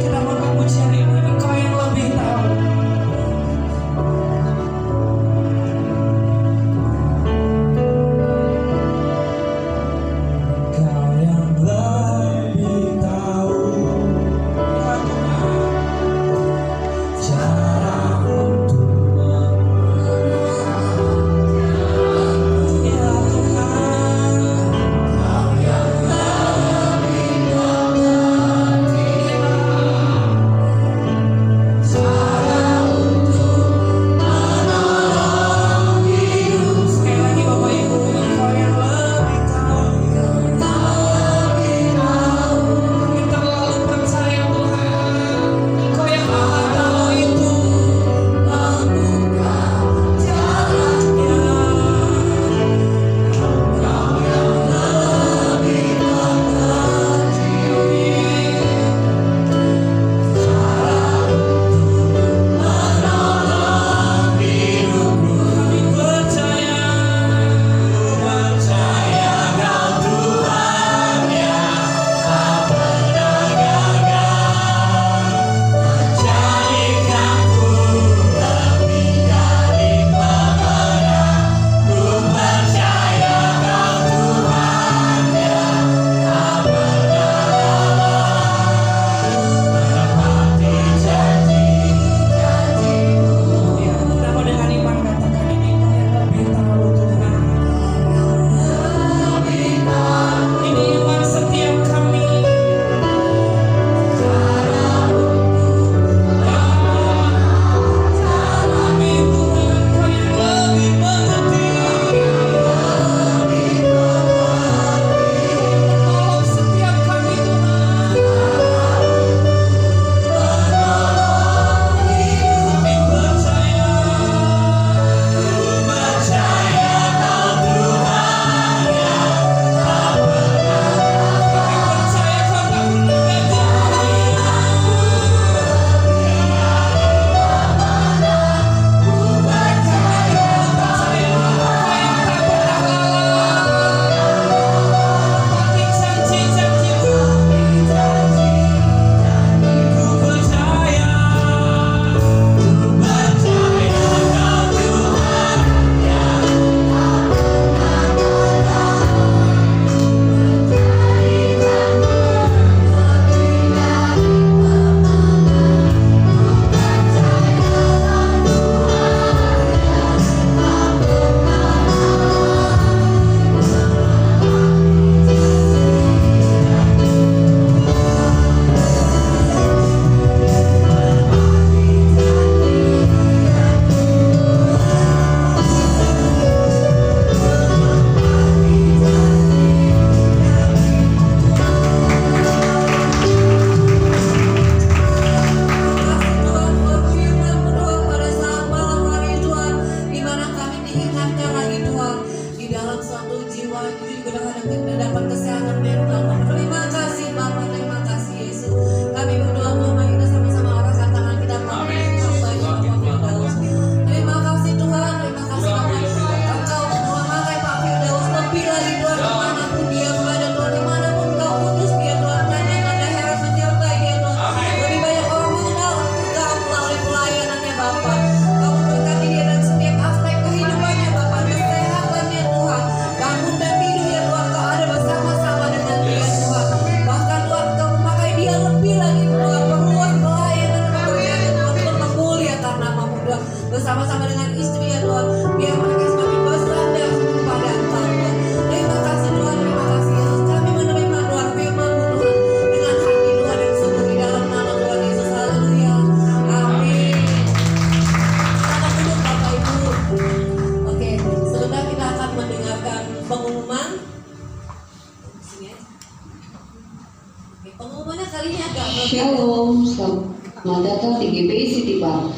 Selamat datang di GPI City Park.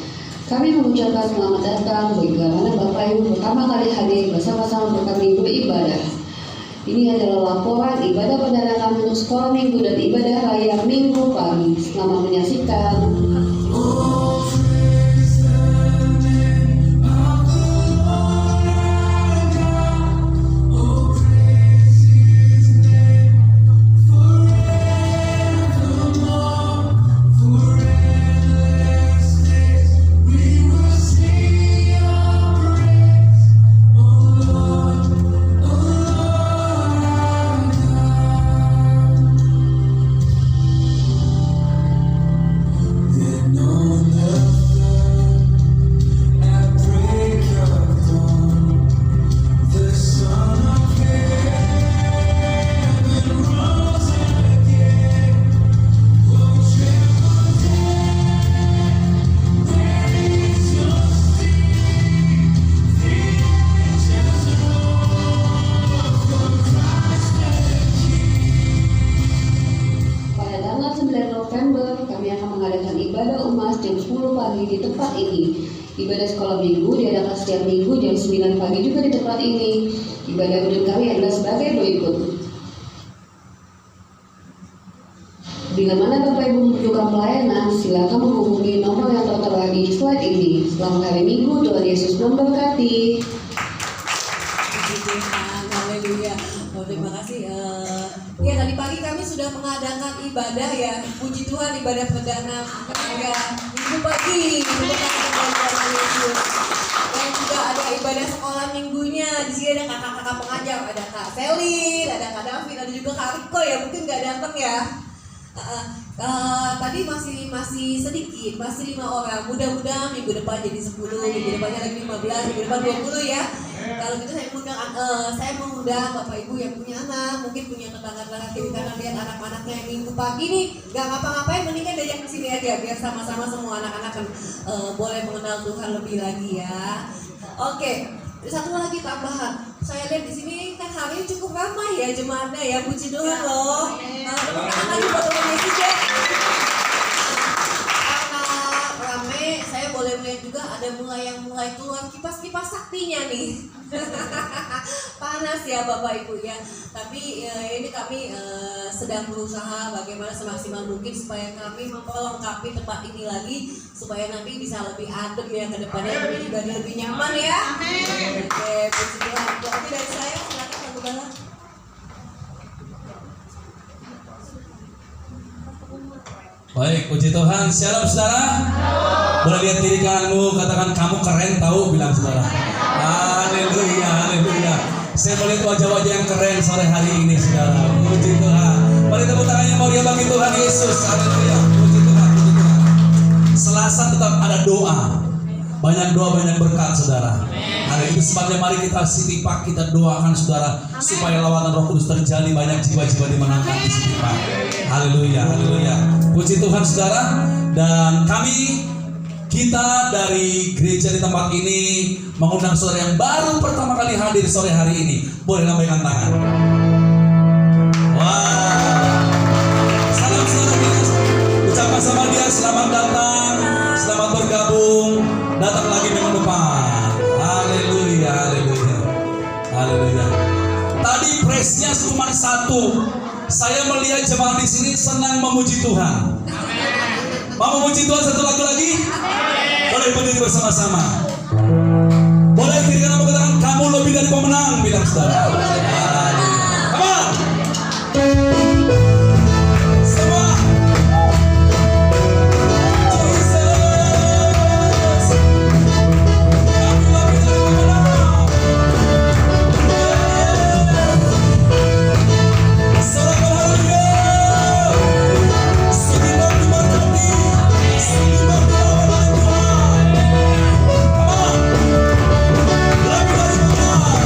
Kami mengucapkan selamat datang bagaimana Bapak Ibu pertama kali hadir bersama-sama untuk kami beribadah. Ini adalah laporan ibadah perdana kami untuk sekolah minggu dan ibadah raya minggu pagi. Selamat menyaksikan. Ibadah umat jam 10 pagi di tempat ini. Ibadah sekolah minggu diadakan setiap minggu jam 9 pagi juga di tempat ini. Ibadah rutin kami adalah sebagai berikut. Bila mana Bapak Ibu membutuhkan pelayanan, silakan menghubungi nomor yang tertera di slide ini. Selamat hari Minggu, Tuhan Yesus memberkati. Haleluya. Oh, terima kasih. Ya, tadi pagi kami sudah mengadakan ibadah ya. Puji Tuhan, ibadah perdana ya minggu pagi. Dan juga ada ibadah sekolah minggunya. Di sini ada kakak-kakak pengajar, ada Kak Selin, ada Kak David, ada juga Kak Riko ya. Mungkin nggak datang ya. Tadi masih sedikit, masih 5 orang. Mudah-mudahan minggu depan jadi 10, minggu depannya lagi 15, minggu depan 20 ya. Kalau gitu saya mengundang Bapak Ibu yang punya anak, mungkin punya tetangga-tetangga kiri kanan, lihat anak-anaknya yang minggu pagi nih gak ngapa-ngapain, mendingan diajak ke sini aja biar sama-sama semua anak-anak kan boleh mengenal Tuhan lebih lagi ya. Oke. Satu lagi tambahan, saya lihat di sini kan hari ini cukup ramai ya jemaatnya ya, puji Tuhan loh. Tepuk tangan lagi buat Tuhan Yesus ya. Karena rame, saya boleh melihat juga ada mulai keluar kipas-kipas saktinya nih. Panas ya Bapak Ibu ya. Tapi ini kami sedang berusaha bagaimana semaksimal mungkin supaya kami memperlengkapi tempat ini lagi supaya nanti bisa lebih adem ya ke depannya, lebih nyaman ya. Amin. Oke, puji Tuhan. Itu aja dari saya. Silakan Pak Gubernur. Baik, puji Tuhan. Shalom saudara. Boleh lihat kiri kananmu, katakan kamu keren tahu, bilang saudara. Haleluya, haleluya. Saya melihat wajah-wajah yang keren sore hari ini saudara. Puji Tuhan. Mari tepuk tangannya meriah bagi Tuhan Yesus. Haleluya. Puji Tuhan, puji Tuhan. Selasa tetap ada doa. Banyak doa, banyak berkat saudara. Hari itu sebabnya mari kita City Park, kita doakan saudara supaya lawatan Roh Kudus terjadi, banyak jiwa-jiwa dimenangkan di City Park. Haleluya, haleluya. Puji Tuhan saudara. Dan kita dari gereja di tempat ini mengundang saudara yang baru pertama kali hadir sore hari ini. Boleh lambaikan tangan. Wow. Salam saudara, ucapkan sama dia selamat datang, selamat bergabung, datang lagi minggu depan. Haleluya, haleluya, haleluya. Tadi praise-nya cuma satu. Saya melihat jemaat di sini senang memuji Tuhan. Mau memuji Tuhan satu lagu lagi? Boleh berdiri bersama-sama. Boleh kiri kanan mengatakan kamu lebih dari pemenang, bilang saudara. Come on. Semua. Jesus. Kamu lebih dari pemenang. Salam haleluya. Sembah diberkati. Sembah dilawan Tuhan. Come on. Lebih dari pemenang.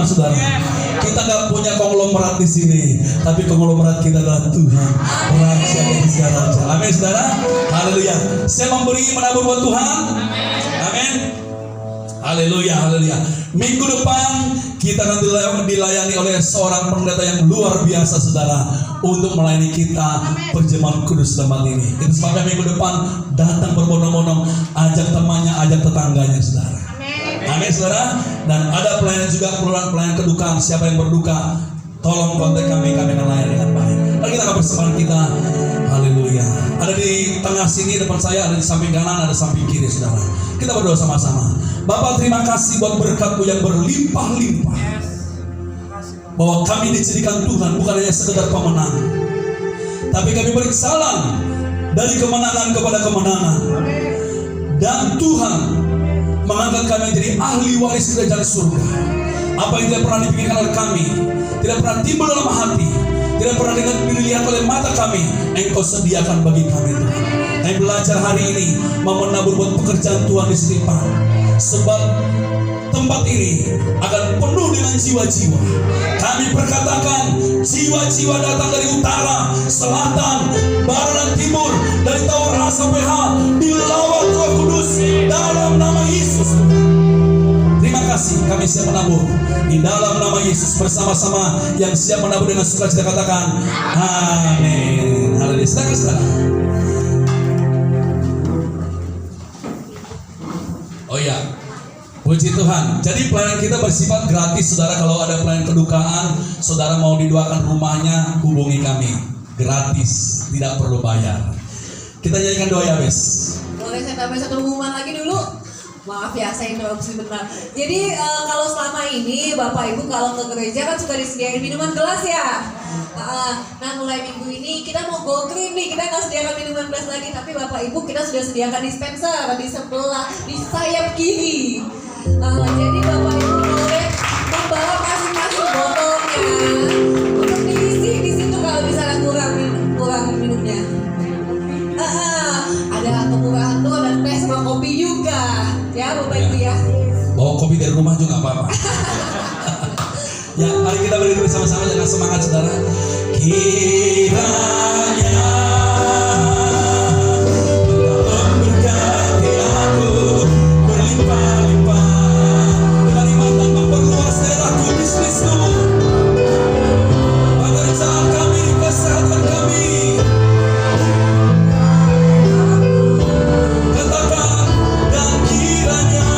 Firman, saudara. Kita nggak punya konglomerat di sini, tapi konglomerat kita adalah Tuhan, Raja dari segala raja. Amin, saudara. Haleluya. Saya memberi menabur buat Tuhan. Amin. Haleluya, haleluya. Minggu depan kita akan dilayani oleh seorang pendeta yang luar biasa, saudara, untuk melayani kita perjamuan kudus tempat ini. Itu sebabnya minggu depan datang berbondong-bondong, ajak temannya, ajak tetangganya, saudara. Amin, saudara. Dan ada pelayanan juga, pelayanan kedukaan. Siapa yang berduka, tolong kontak kami akan layani dengan baik. Mari kita akan persembahan kita. Haleluya. Ada di tengah sini, depan saya, ada di samping kanan, ada samping kiri, saudara. Kita berdoa sama-sama. Bapak, terima kasih buat berkat-Mu yang berlimpah-limpah. Bahwa kami dijadikan Tuhan bukan hanya sekedar pemenang, tapi kami berjalan dari kemenangan kepada kemenangan. Dan Tuhan mengangkat kami menjadi ahli waris kerajaan surga. Apa yang tidak pernah dipikirkan oleh kami, tidak pernah timbul dalam hati, tidak pernah dilihat oleh mata kami, Engkau sediakan bagi kami, Tuhan. Kami belajar hari ini mau menabur buat pekerjaan Tuhan di Setipan. Sebab tempat ini akan penuh dengan jiwa-jiwa. Kami perkatakan, jiwa-jiwa datang dari utara, selatan, barat dan timur, dari Tawar sampai H, dilawat Roh Kudus dalam nama Yesus. Terima kasih, kami siap menabur di dalam nama Yesus. Bersama-sama yang siap menabur dengan sukacita katakan amin. Haleluya. Silakan. Oh ya, puji Tuhan. Jadi pelayanan kita bersifat gratis, saudara. Kalau ada pelayanan kedukaan, saudara mau didoakan rumahnya, hubungi kami. Gratis, tidak perlu bayar. Kita nyanyikan doa ya, Bes. Boleh saya tambah satu pengumuman lagi dulu? Maaf ya, saya interupsi benar. Jadi kalau selama ini Bapak Ibu kalau ke gereja kan suka disediain minuman gelas ya. Nah mulai minggu ini kita mau go green nih, kita nggak sediakan minuman gelas lagi, tapi Bapak Ibu kita sudah sediakan dispenser di sebelah, di sayap kiri. Jadi Bapak Ibu boleh membawa masing-masing botolnya untuk diisi di situ kalau misalnya kurang minumnya. Ada kemurahan tuh, dan teh sama kopi juga ya Bapak Ibu ya. Bawa kopi dari rumah juga apa-apa. Ya, mari kita berdiri bersama-sama dengan semangat, saudara. Kiranya Tuhan memberkati aku berlimpah-limpah dengan iman dan memperluas daerahku, bisnisku, pekerjaan kami, kesehatan kami. Katakan, dan kiranya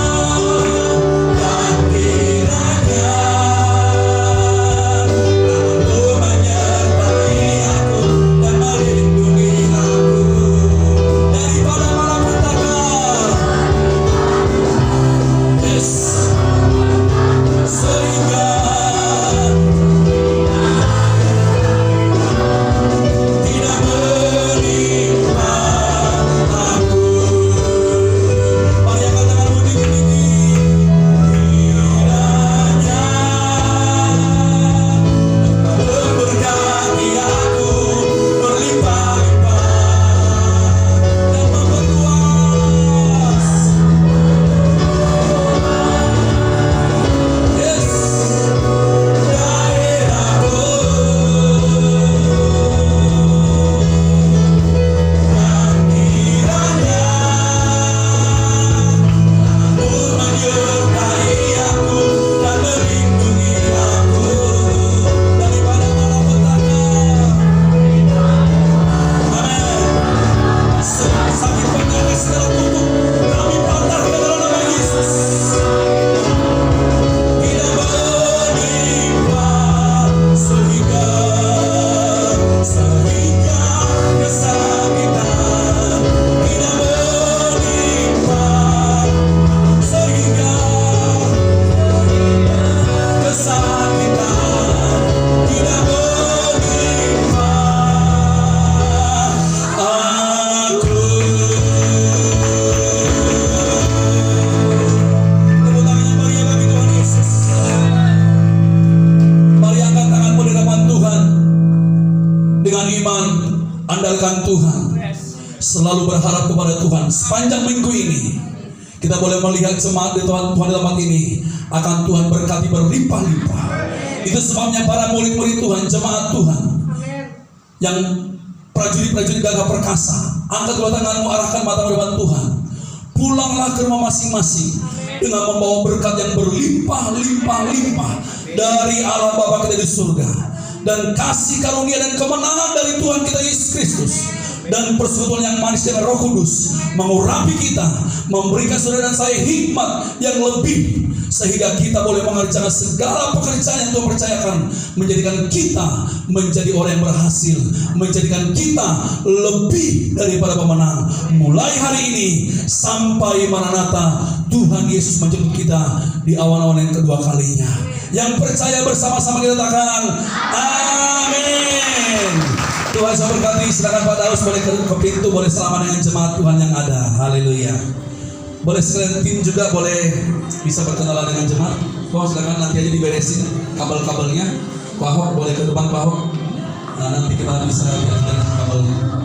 Andalkan Tuhan, selalu berharap kepada Tuhan. Sepanjang minggu ini Kita boleh melihat jemaat di Tuhan di tempat ini akan Tuhan berkati berlimpah-limpah. Itu sebabnya para murid-murid Tuhan, jemaat Tuhan, yang prajurit-prajurit gagah perkasa, angkat kedua tanganmu, arahkan mata depan Tuhan. Pulanglah ke rumah masing-masing dengan membawa berkat yang berlimpah-limpah-limpah dari Allah Bapa kita di surga, dan kasih karunia dan kemenangan dari Tuhan kita Yesus Kristus, dan persekutuan yang manis dengan Roh Kudus mengurapi kita, memberikan saudara dan saya hikmat yang lebih, sehingga kita boleh mengerjakan segala pekerjaan yang Tuhan percayakan, menjadikan kita menjadi orang yang berhasil, menjadikan kita lebih daripada pemenang. Mulai hari ini sampai Maranatha, Tuhan Yesus menjemput kita di awan-awan yang kedua kalinya. Yang percaya bersama-sama kita katakan amin. Tuhan Yesus berkati. Silakan Pak Daus boleh ke pintu, boleh salaman dengan jemaat Tuhan yang ada. Haleluya. Boleh sekalian tim juga boleh bisa berkenalan dengan jemaat. Kau silakan, nanti aja diberesin kabel-kabelnya. Pak Hok boleh ke depan Pak Hok. Nah, nanti kita bisa lihat kabelnya.